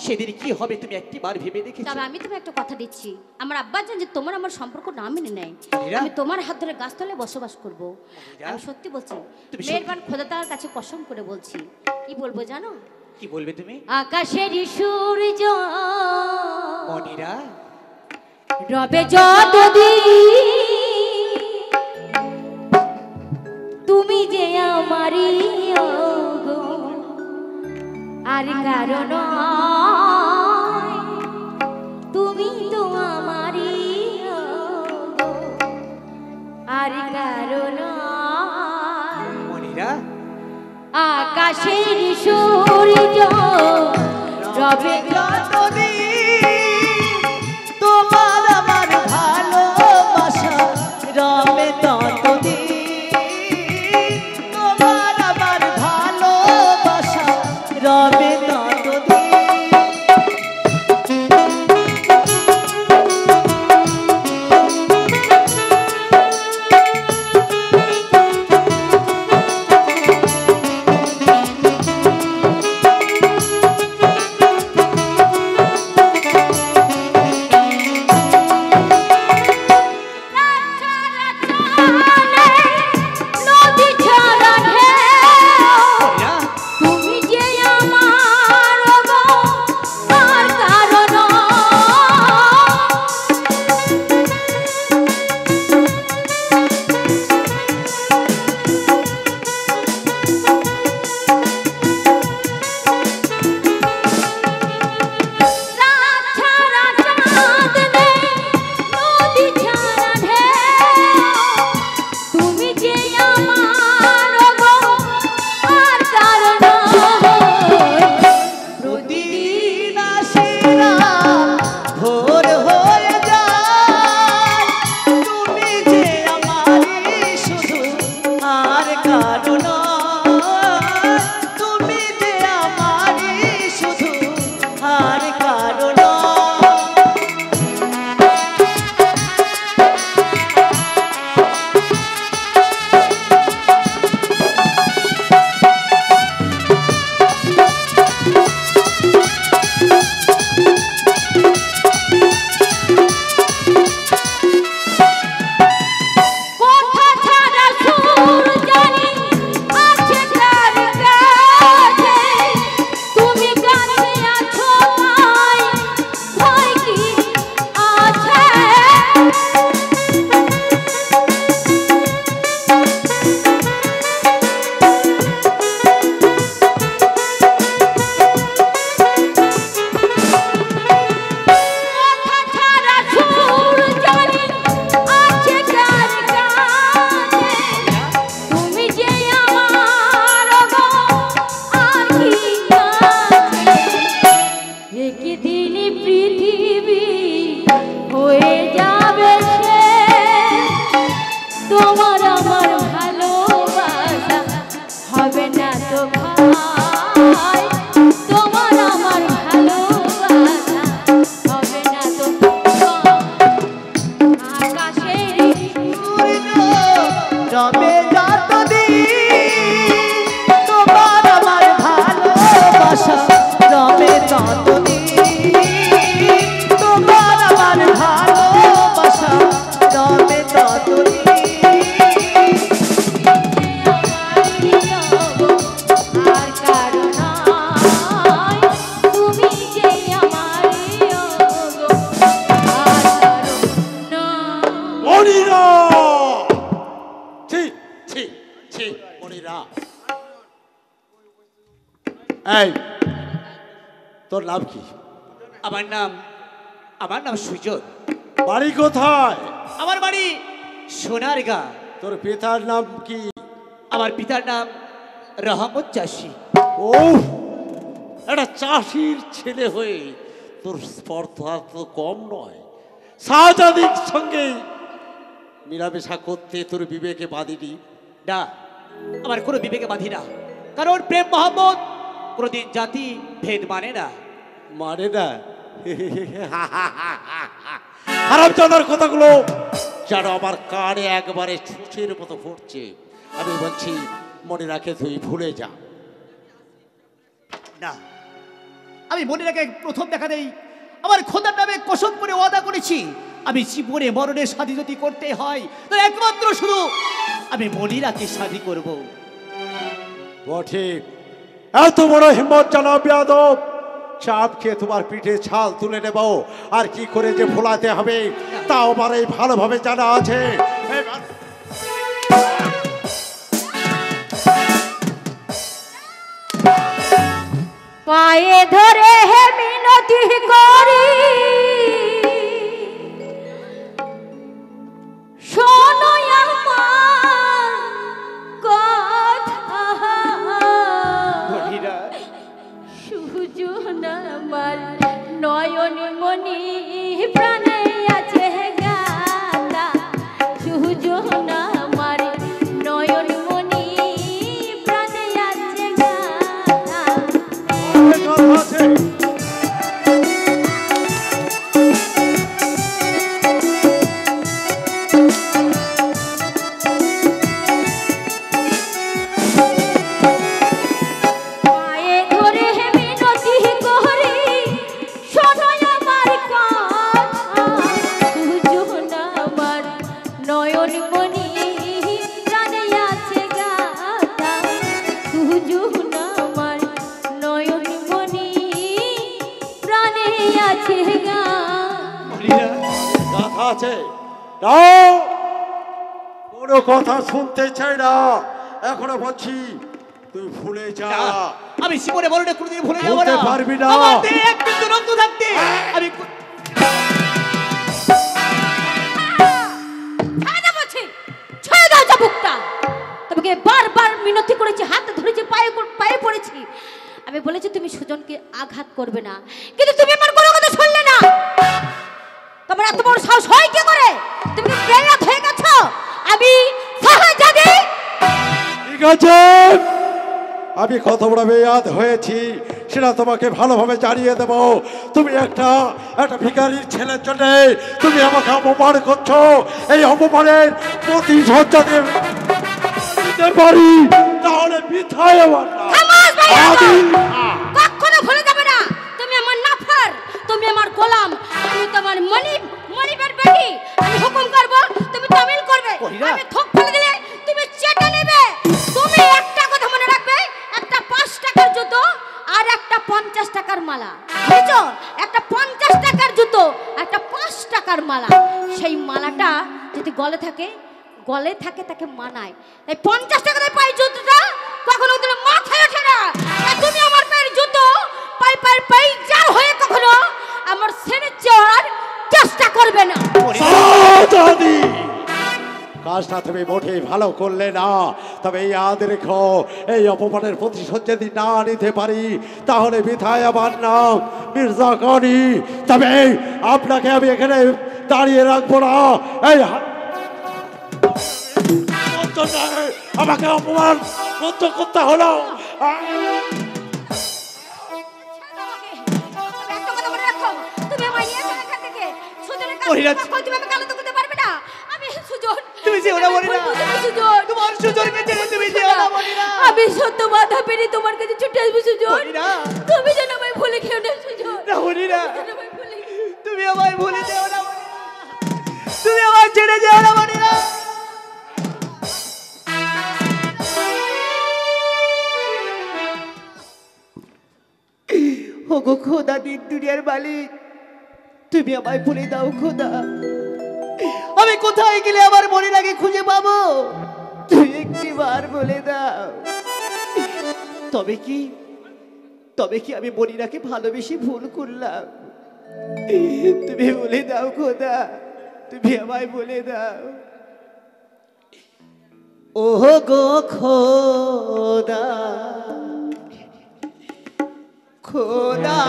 সেদিন কি হবে তুমি একটিবার ভেবে দেখেছো তবে আমি তোমাকে একটা কথা দিচ্ছি আমার আব্বা জান যে তোমার আমার সম্পর্ক না মেনে নেয় মনিরা। আমি তোমার হাত ধরে গাছতলায় বসবাস করব মনিরা। আমি সত্যি বলছি তুমি মেহেরবান খোদা তাআলার কাছে কসম করে বলছি কি বলবো জানো কি বলবে তুমি আকাশের সূর্য মনিরা রবে যতদিন তুমি যে আমারই গো আর কারণ তুমি তো আমারই গো আর কারণ মনিরা আকাশের সূর্য রবে তোমার আমার ভালোবাসা রবে ততদিন তোমার আমার ভালোবাসা রবে ততদিন নদী ছাড়া ঢেউ তুমি যে আমার এই তোর নাম কি? আমার নাম সুজন। বাড়ি কোথায়? আমার বাড়ি সোনারগা। তোর পিতার নাম কি? আমার পিতার নাম রহমত চাষি। ও, একটা চাষির ছেলে হয়ে তোর স্পর্ধা তো কম নয়। শাহজাদির সঙ্গে মিলামেশা করতে তোর বিবেকে বাঁধিনি? না, আমার কোনো বিবেকে বাঁধি না, কারণ প্রেম মোহাম্মদ কোনোদিন জাতি ভেদ মানে না। মানে না? হারামজাদার কথাগুলো যেন আমার কানে একবারে ছুঁচের মতো ফুটছে। আমি বলছি মনে রাখে তুই ভুলে যা। না, আমি মনিরাকে প্রথম দেখা দেই আমার খোদার নামে কসম করে ওয়াদা করেছি, আমি জীবনে মরণে শাদী যদি করতে হয় তো একমাত্র শুধু আমি মনিরাকে শাদী করব। বটে, এত বড় হিম্মত জানা বেয়াদব! চাপ খেয়ে তোমার পিঠে ছাল তুলে নেব, আর কি করে যে ভোলাতে হবে তাও আমার এই ভালোভাবে জানা আছে। পায়ে ধরে হে মিনতি করি, শোনো আমার কথা। সুজন আমার নয়ন মনি প্রাণে আছে গাদা, সুজন আমার নয়ন মনি প্রাণে আছে গাদা। পায়ে ধরে হে মিনতি করি, শোনো আমার কথা। সুজন আমার নয়ন মনি প্রাণে আছে গাদা, সুজন আমার নয়ন মনি প্রাণে আছে গাদা। কথা আছে? দাও, কোনো কথা শুনতে চাই না। এখনো বলছি তুই ভুলে যা। আমি জীবনে মরণে কোনোদিন ভুলে যাব ভুলতে না। পারবি না। আমার দেহে এক বিন্দু রক্ত থাকতে আমি ছেড়ে দাও চাবুকটা। তোমাকে বারবার মিনতি করেছি, হাত ধরেছি, পায়ে পড়েছি। আমি বলেছি তুমি সুজনকে আঘাত করবে না, কিন্তু তুমি আমার কোনো কথা শুনলে না। তোমার এত বড় সাহস হয় কি করে? তুমি কি বেয়াত হয়ে গেছো? আমি শাহজাদি। ঠিক আছে, আমি কত বড় বেয়াদ হয়েছি সেটা তোমাকে ভালোভাবে জানিয়ে দেব। তুমি একটা ভিখারির ছেলের জন্য তুমি আমাকে অপমান করছো। এই অপমানের প্রতিশোধ যদি দিতে পারি তাহলে মিথ্যায় আমার না। কখনো ভুলে যাবে না তুমি আমার নাফার, তুমি আমার গোলাম, আমি তোমার মনিবের বেটি। আমি হুকুম করব, তুমি তামিল করবে। আমি থোক ফেলে দিলে তুমি চেটে নেবে। তুমি একটা কথা মনে রাখবে, একটা 5 টাকার জুতো আর একটা 50 টাকার মালা, বুঝছো? একটা 50 টাকার জুতো, একটা 5 টাকার মালা। সেই মালাটা যদি গলে থাকে তাকে মানায়। তাই 50 টাকা দিয়ে পাই জুতোটা কখনো তোমার মাথায় ওঠে না। আর তুমি আমার পায়ের জুতো পাই যার হয়ে কখনো আমার ছেড়ে যাওয়ার চেষ্টা করবে না। শাহজাদি, কাজটা তুমি মোটেই ভালো করলে না। তবে এই আদ রেখো, এই অপমানের প্রতিশোধ যদি না নিতে পারি তাহলে বিথায় আমার নাম মির্জা গনি। তবে আপনাকে আমি এখানে দাঁড়িয়ে রাখবো না। এই আমাকে অপমান করতে হলো। আমি সত্য বাধা পেরে তোমার কাছে ছুটে আসবো সুজন। তুমি যেন আমায় ভুলে খেও না সুজন। তুমি আমায় ভুলে যেও না, তুমি আমায় ছেড়ে যেও না মনিরা। ওগো খোদা, দিন দুনিয়ার মালিক, তুমি আমায় ভুলে দাও খোদা। আমি কোথায় গেলে আমার মনিরাকে খুঁজে পাবো? তুমি একটি বার বলে দাও। তবে কি তবে কি আমি মনিরাকে ভালোবেসে ভুল করলাম? তুমি বলে দাও খোদা, তুমি আমায় বলে দাও। ও গো খোদা, খোদা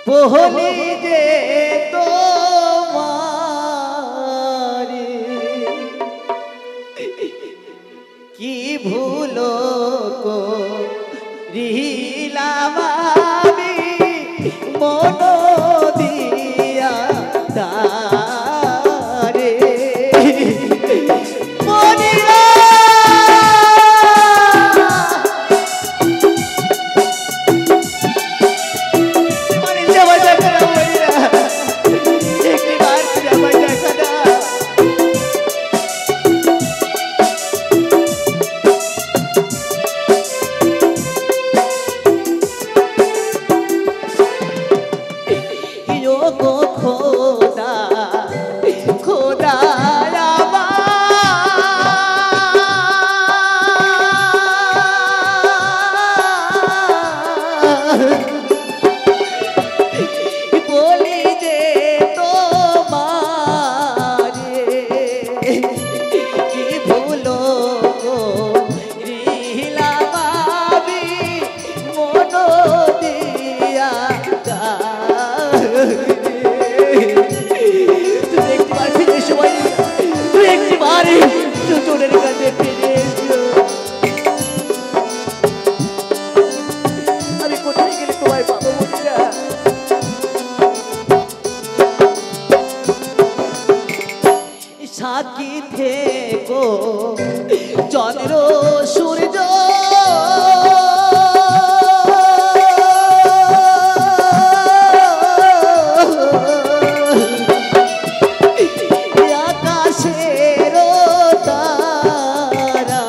বহলে যে তোমারে কি ভুলো করিলাম আমি মন দিয়া তারে মনিরা সাক্ষী থেকো চন্দ্র সূর্য আকাশের তারা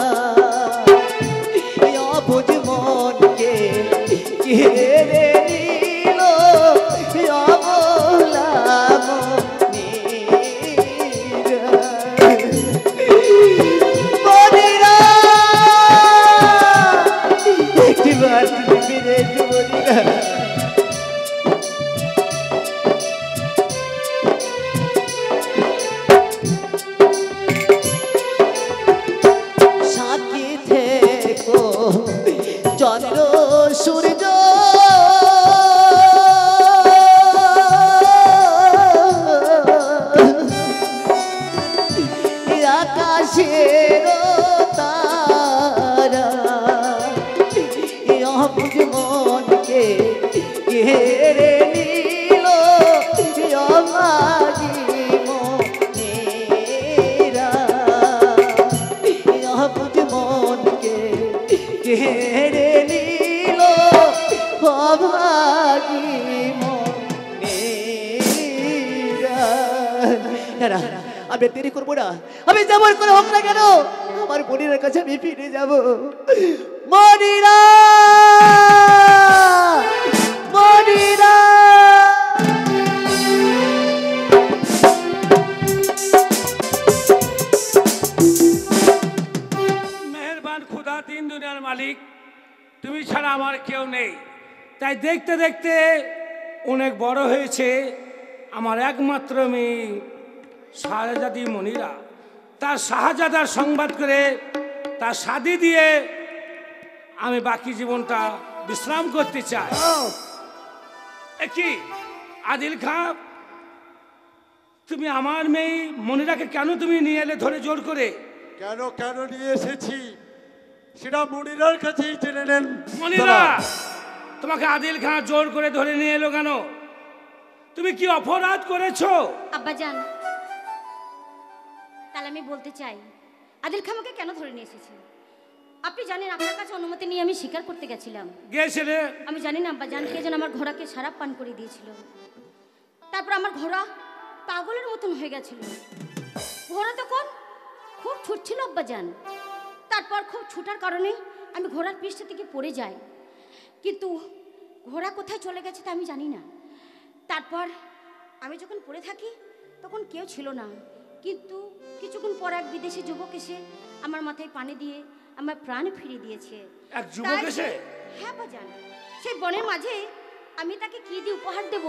অবুঝ মনকে ঘিরে নিল অবলা সাক্ষী থেকো চন্দ্র সূর্য আকাশের তারা অবুঝ মনকে ঘেরে নিল অবাগি মনেরা অবুঝ মনকে ঘেরে নিল অবাগি মনেরা। আমি দেরি করবো না, আমি যেমন করে হোক না কেন আমার মনিরার কাছে আমি ফিরে যাব। মনিরা, মনিরা। মেহেরবান খুদা, তিন দুনিয়ার মালিক, তুমি ছাড়া আমার কেউ নেই। তাই দেখতে দেখতে অনেক বড় হয়েছে আমার একমাত্র মেয়ে শাহজাদি মনিরা। তার শাহজাদার সংবাদ করে তার শাদি দিয়ে আমি বাকি জীবনটা বিশ্রাম করতে চাই। কি আদিল খাঁ, তুমি আমার মেয়ে মনিরাকে কেন তুমি নিয়ে এলে ধরে জোর করে? কেন কেন নিয়ে এসেছি সেটা মনিরার কাছেই জেনে নেন। মনিরা, তোমাকে আদিল খাঁ জোর করে ধরে নিয়ে এলো কেন? তুমি কি অপরাধ করেছো? আব্বাজান, তাহলে আমি বলতে চাই আদিল খাঁ আমাকে কেন ধরে নিয়ে এসেছে? আপনি জানেন আপনার কাছে অনুমতি নিয়ে আমি শিকার করতে গেছিলাম। গেছিলে? আমি জানি না আব্বাজান, কে যেন আমার ঘোড়াকে সারাপ পান করে দিয়েছিল। তারপর আমার ঘোড়া পাগলের মতন হয়ে গেছিল। ঘোড়া তখন খুব ছুটছিল আব্বাজান। তারপর খুব ছুটার কারণে আমি ঘোড়ার পৃষ্ঠ থেকে পড়ে যাই, কিন্তু ঘোড়া কোথায় চলে গেছে তা আমি জানি না। তারপর আমি যখন পড়ে থাকি তখন কেউ ছিল না, কিন্তু কিছুক্ষণ পর এক বিদেশি যুবক এসে আমার মাথায় পানি দিয়ে আমার প্রাণ ফিরিয়ে দিয়েছে। এক যুবক এসে? হ্যাঁ আব্বাজান, সেই বনের মাঝে আমি তাকে কি দিয়ে উপহার দেব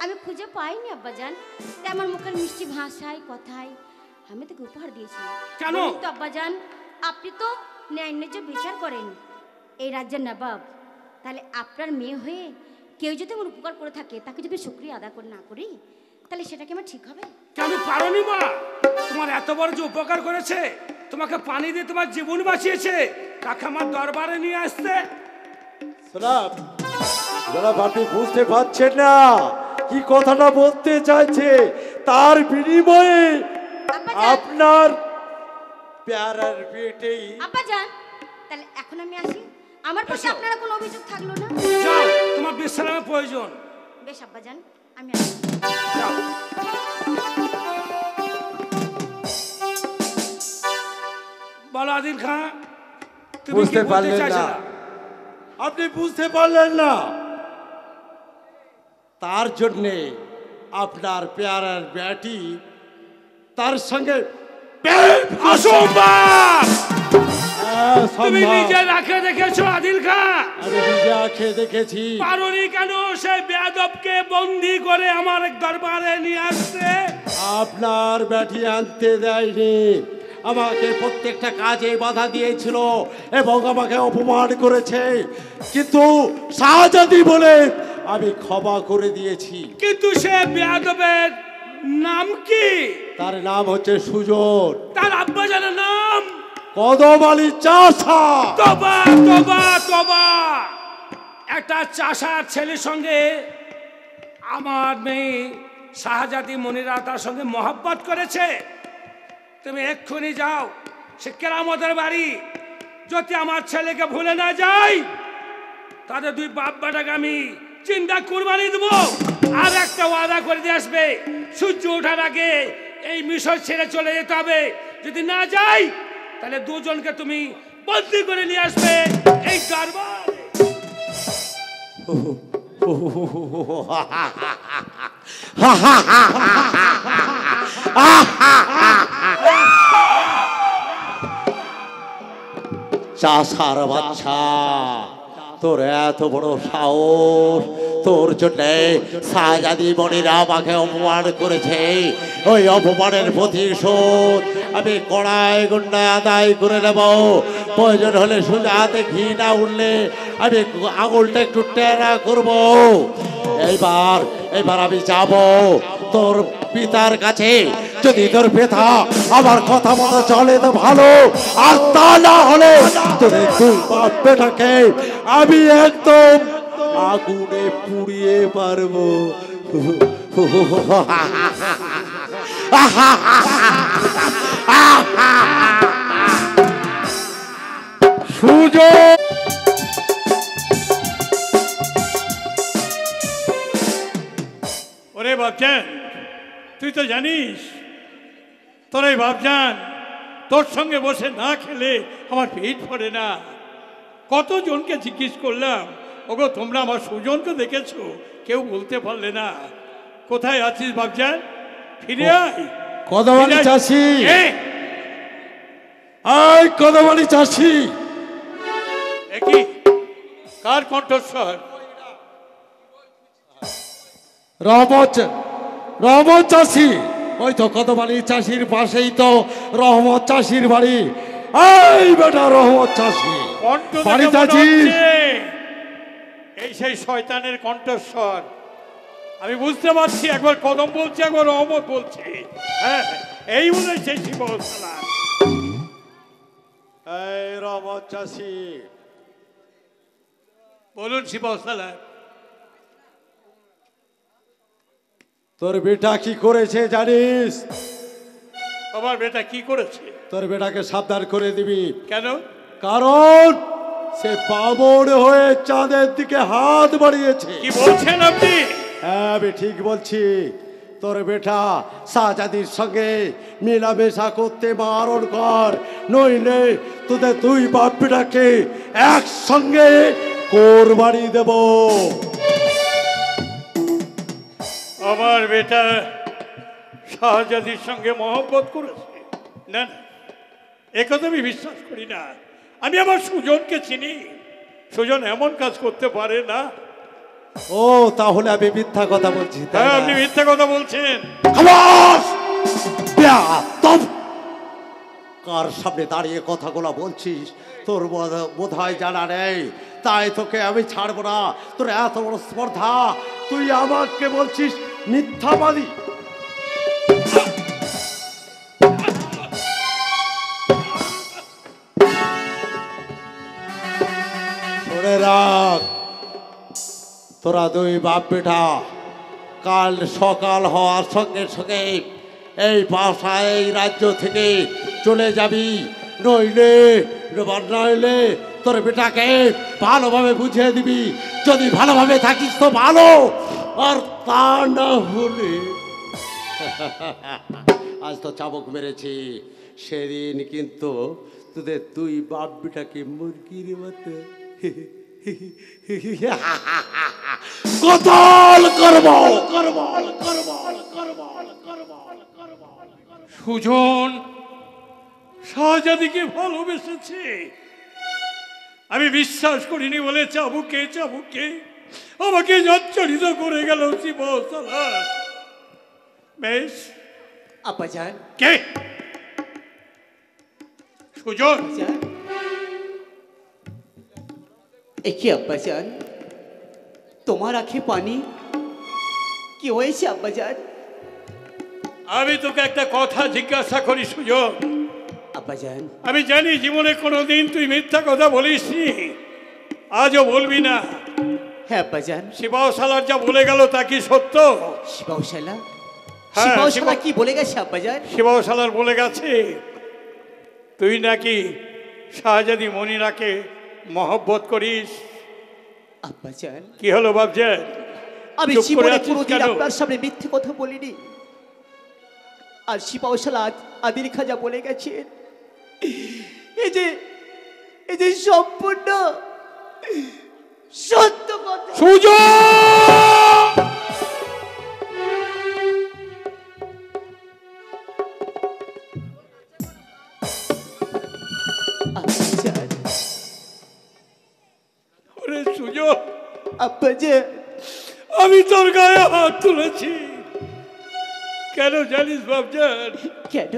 আমি খুঁজে পাইনি আব্বাজান। তাই আমার মুখের মিষ্টি ভাষায় কথায় আমি তাকে উপহার দিয়েছি। কেন? তো আব্বাজান, আপনি তো ন্যায় ন্যায্য বিচার করেন এই রাজ্যের নবাব, তাহলে আপনার মেয়ে হয়ে কেউ যদি আমার উপকার করে থাকে তাকে যদি শুকরিয়া আদা করে না করি তাহলে সেটা কি আমার ঠিক হবে? কেন পারোনি মা? তোমার এত বড় যে উপকার করেছে, তোমাকে পানি দিয়ে তোমার জীবন বাঁচিয়েছে, তাকে আমার দরবারে নিয়ে আসতে। আপনি বুঝতে পারছেন না কি কথাটা বলতে চাইছে? তার বিনিময়ে আপনার প্যারার বেটেই। আব্বাজান, তাহলে এখন আমি আসি, আমার প্রতি আপনারা কোনো অভিযোগ থাকলো না? যাও, তোমার বিশ্রামের প্রয়োজন। বেশ আব্বাজান, আমি আসি। যাও। বলো আদিল খাঁ, তুমি বুঝতে কি বলতে পারলেন চাইছো? না? আপনি বুঝতে পারলেন না? তার জন্যে আপনার পেয়ারার ব্যাটি তার সঙ্গে অসম্ভব! তুমি সম্ভব। নিজের আঁখে দেখেছো আদিল খাঁ? আমি নিজে আঁখে দেখেছি। পারোনি কেন সেই বেয়াদবকে বন্দি করে আমার দরবারে নিয়ে আসতে? আপনার ব্যাটি আনতে দেয়নি, আমাকে প্রত্যেকটা কাজে বাধা দিয়েছিল এবং আমাকে অপমান করেছে, কিন্তু শাহজাদি বলে আমি ক্ষমা করে দিয়েছি। কিন্তু সে বেয়াদবের নাম কি? তার নাম হচ্ছে সুজন। তার আব্বাজানের নাম কদম আলী চাষা। তবা তবা তবা! একটা চাষার ছেলের সঙ্গে আমার মেয়ে শাহজাদি মনিরা তার সঙ্গে মহব্বত করেছে। তুমি এক্ষুনি যাও সে কেরামতের বাড়ি, যদি আমার ছেলেকে ভুলে না যাই তাদের দুই বাপ বেটাকে আমি চিন্তা কুরবানি দেবো। আর একটা ওয়াদা করে দিয়ে আসবে, সূর্য ওঠার আগে এই মিশর ছেড়ে চলে যেতে হবে। যদি না যাই তাহলে দুজনকে তুমি বদলি করে নিয়ে আসবে এই দরবার। চাষার বাচ্চা, তোর এত বড় সাহস! তোর জন্যে শাহজাদি মনিরা আমাকে অপমান করেছে, ওই অপমানের প্রতিশোধ আমি কড়াই গুন্ডায় আদায় করে নেব। প্রয়োজন হলে সোজা হাতে ঘি না উঠলে আমি আঙুলটা একটু টেরা করব। এইবার আমি যাব তোর পিতার কাছে। যদি তোর পিতা আমার কথা মতো চলে তো ভালো, আর তা না হলে তোদের দুই বাপ বেটাকে আমি একদম আগুনে পুড়িয়ে মারবো। সুযোগ ওরে বাপজান, তুই তো জানিস তোর এই বাপজান তোর সঙ্গে বসে না খেলে আমার পেট ভরে না। কতজনকে জিজ্ঞেস করলাম, ওগো তোমরা আমার সুজনকে দেখেছো? কেউ বলতে পারলে না। কোথায় আছিস বাপজান? ফিরে আয়। কদমালি চাষি, আয় কদমালি চাষি। একই কার কণ্ঠস্বর? রহমত চাষি। ওই তো কদমালি চাষির পাশেই তো রহমত চাষির বাড়ি। এই বেটা রহমত চাষি, বাড়িতে আছিস? এই সেই শয়তানের কণ্ঠস্বর। আমি বুঝতে পারছি, একবার কদম বলছে, একবার রহমত বলছে। হ্যাঁ, এই বলে সেই শিবসালা। এই রহমত চাষি, বলুন শিবসালা। তোর বেটা কি করেছে জানিস? আমার বেটা কি করেছে? তোর বেটাকে সাবধান করে দিবি। কেন? কারণ সে বামন হয়ে চাঁদের দিকে হাত বাড়িয়েছে। কি বলছেন আপনি? হ্যাঁ, আমি ঠিক বলছি। তোর বেটা শাহজাদির সঙ্গে মেলামেশা করতে বারণ কর, নইলে তোদের দুই বাপ বেটাকে একসঙ্গে কোরবানি দেব। আমার বেটা শাহজাদির সঙ্গে মহব্বত করেছে? না না, একথা আমি বিশ্বাস করি না। আমি আমার সুজনকে চিনি, সুজন এমন কাজ করতে পারে না। ও তাহলে আমি মিথ্যা কথা বলছি? হ্যাঁ, আপনি মিথ্যা কথা বলছেন। কার সামনে দাঁড়িয়ে কথাগুলো বলছিস? তোর বোধহয় জানা নেই, তাই তোকে আমি ছাড়বো না। তোর এত বড় স্পর্ধা, তুই আমাকে বলছিস মিথ্যাবাদী? ধরে রাখ, তোরা দুই বাপ বেটা কাল সকাল হওয়ার সঙ্গে সঙ্গে এই বাসায় এই রাজ্য থেকে চলে যাবি, নইলে তোর বেটাকে ভালোভাবে বুঝিয়ে দিবি। যদি ভালোভাবে থাকিস তো ভালো, আর তা না হলে আজ তো চাবুক মেরেছি, সেদিন কিন্তু তোদের দুই বাপ বেটাকে মুরগির মতো কতল করব। সুজন শাহজাদিকে ভালোবেসেছে, আমি বিশ্বাস করিনি বলে চাবুকে চাবুকে আমাকে জর্জরিত করে গেল শিবসালার। বেশ, আব্বাজান। কে? সুজন? একি আব্বাজান, তোমার আঁখে পানি, কি হয়েছে আব্বাজান? আমি তোকে একটা কথা জিজ্ঞাসা করি সুজন। আব্বাজান, আমি জানি জীবনে কোনোদিন তুই মিথ্যা কথা বলিসনি, আজও বলবি না। হ্যাঁ আব্বাজান। শিবাউশালার যা বলে গেল তা কি সত্য? শিবাউশালা? হ্যাঁ, শিবাউশালা কি বলে গেছে আব্বাজান? শিবাউশালার বলে গেছে তুই নাকি শাহজাদি মনিরাকে মহব্বত করিস। আব্বাজান, কি হলো বাপজান? আমি জীবনে কোনোদিন আপনার সামনে মিথ্যে কথা বলিনি। আর শিবাউশালা আদির খাজা বলে গেছেন, এই যে সম্পূর্ণ সত্য কথা। সুজন, আব্বাজান, আমি তোর গায়ে হাত তুলেছি কেন জানিস বাপজান? কেন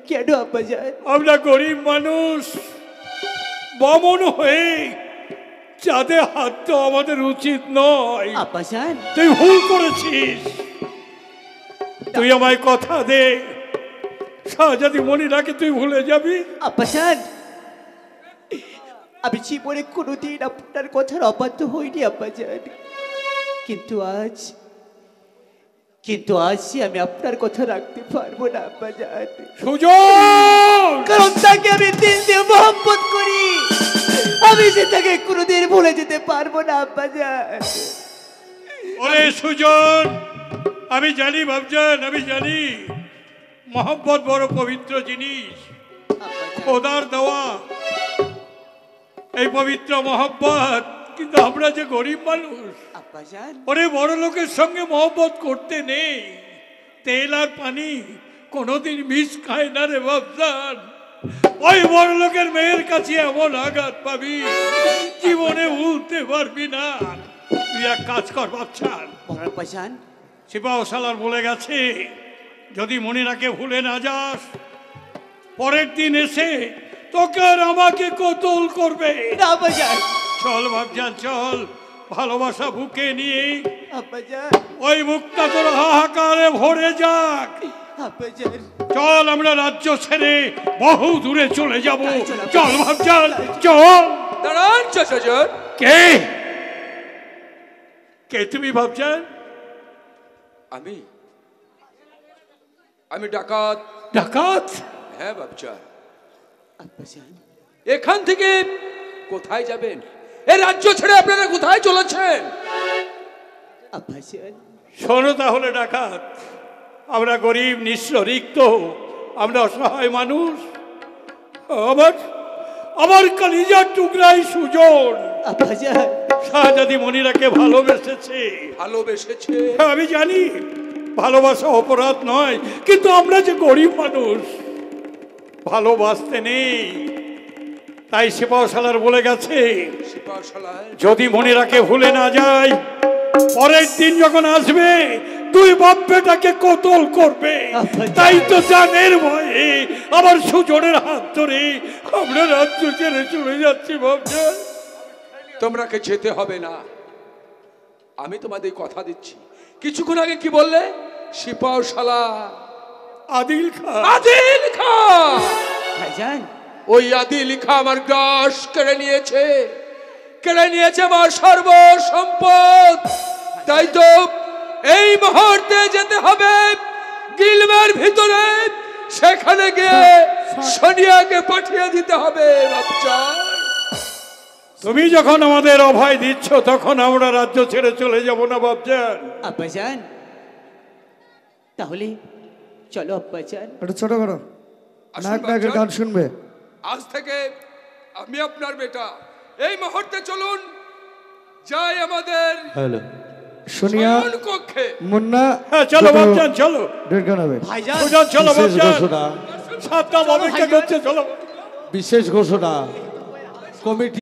কেন আব্বাজান? আমরা গরিব মানুষ, বামন হয়ে চাঁদে হাত তো আমাদের উচিত নয়। আব্বাজান, তুই ভুল করেছিস। তুই আমায় কথা দে, শাহজাদি মনিরাকে তুই ভুলে যাবি। আব্বাজান, আমি জীবনে কোনোদিন আপনার কথার অবাধ্য হইনি আব্বাজান, কিন্তু আজ আমি আপনার কথা রাখতে পারবো না আব্বাজান। সুজন, কারণ তাকে আমি দিল দিয়ে মহব্বত করি, আমি যে তাকে কোনোদিন ভুলে যেতে পারবো না আব্বাজান। ওরে সুজন, আমি জানি বাপজান, আমি জানি মহব্বত বড় পবিত্র জিনিস, খোদার দেওয়া এই পবিত্র মহব্বত। কিন্তু আমরা যে গরিব মানুষ, ওরে বড় লোকের সঙ্গে মহব্বত করতে নেই। তেল আর পানি কোনোদিন মিশ খায় না রে বাপজান। ওই বড় লোকের মেয়ের কাছে এমন আঘাত পাবি, জীবনে ভুলতে পারবি না। তুই এক কাজ কর বাপজান, শিবাউশালার বলে গেছে যদি মনিরাকে ভুলে না যাস, পরের দিন এসে তোকে আর আমাকে কতল করবে। চল বাপজান, চল, ভালোবাসা বুকে নিয়ে ওই বুকটা তোর হাহাকারে ভরে যাক। চল, আমরা রাজ্য ছেড়ে বহু দূরে চলে যাব। চল বাপজান, চল। দাঁড়ান চাচাজান। কে কে তুমি বাপজান? আমি ডাকাত। ডাকাত? হ্যাঁ বাপজান। এখান থেকে কোথায় যাবেন? এই রাজ্য ছেড়ে আপনারা কোথায় চলেছেন? শোনো তাহলে ডাকাত, আমরা গরিব, নিঃস্ব, রিক্ত, আমরা অসহায় মানুষ। আমার কলিজার টুকরাই সুজন শাহজাদি মনিরাকে ভালোবেসেছে। ভালোবেসেছে? আমি জানি ভালোবাসা অপরাধ নয়, কিন্তু আমরা যে গরিব মানুষ, ভালোবাসতে নেই। তাই সিপাহশালার বলে গেছে, যদি মনিরাকে ভুলে না যায়, পরের দিন যখন আসবে তুই বাপ বেটাকে কতল করবে। তাই তো জানের ভয়ে আবার সুজনের হাত ধরে আমরা রাজ্য ছেড়ে চলে যাচ্ছি। বাপজান, তোমরাকে যেতে হবে না, আমি তোমাদের কথা দিচ্ছি। কিছুক্ষণ আগে কি বললে? সিপাহশালা আদিল খাঁ। আদিল খাঁ, ভাইজান ওই আদিল খাঁ আমার গ্রাস কেড়ে নিয়েছে আমার সর্বসম্পদ। তাই তো এই মুহূর্তে যেতে হবে গিলমের ভিতরে, সেখানে গিয়ে সোনিয়াকে পাঠিয়ে দিতে হবে। বাপজান, তুমি যখন আমাদের অভয় দিচ্ছ তখন আমরা রাজ্য ছেড়ে চলে যাব না বাপজান। আব্বাজান, তাহলে চলো আব্বাজান। একটু ছোট করো, নায়ক নায়কের গান শুনবে। আজ থেকে আমি আপনার বেটা। এই মুহূর্তে চলুন যাই আমাদের সোনিয়া কক্ষে। মুন্না, হ্যাঁ চলো বাপজান, চলো। ডেট গান হবে। ভাইজান সুজন, চলো বিশেষ বাপজান, ঘোষণা, সাবধান অপেক্ষা করছে, চলো। বিশেষ ঘোষণা, কমিটি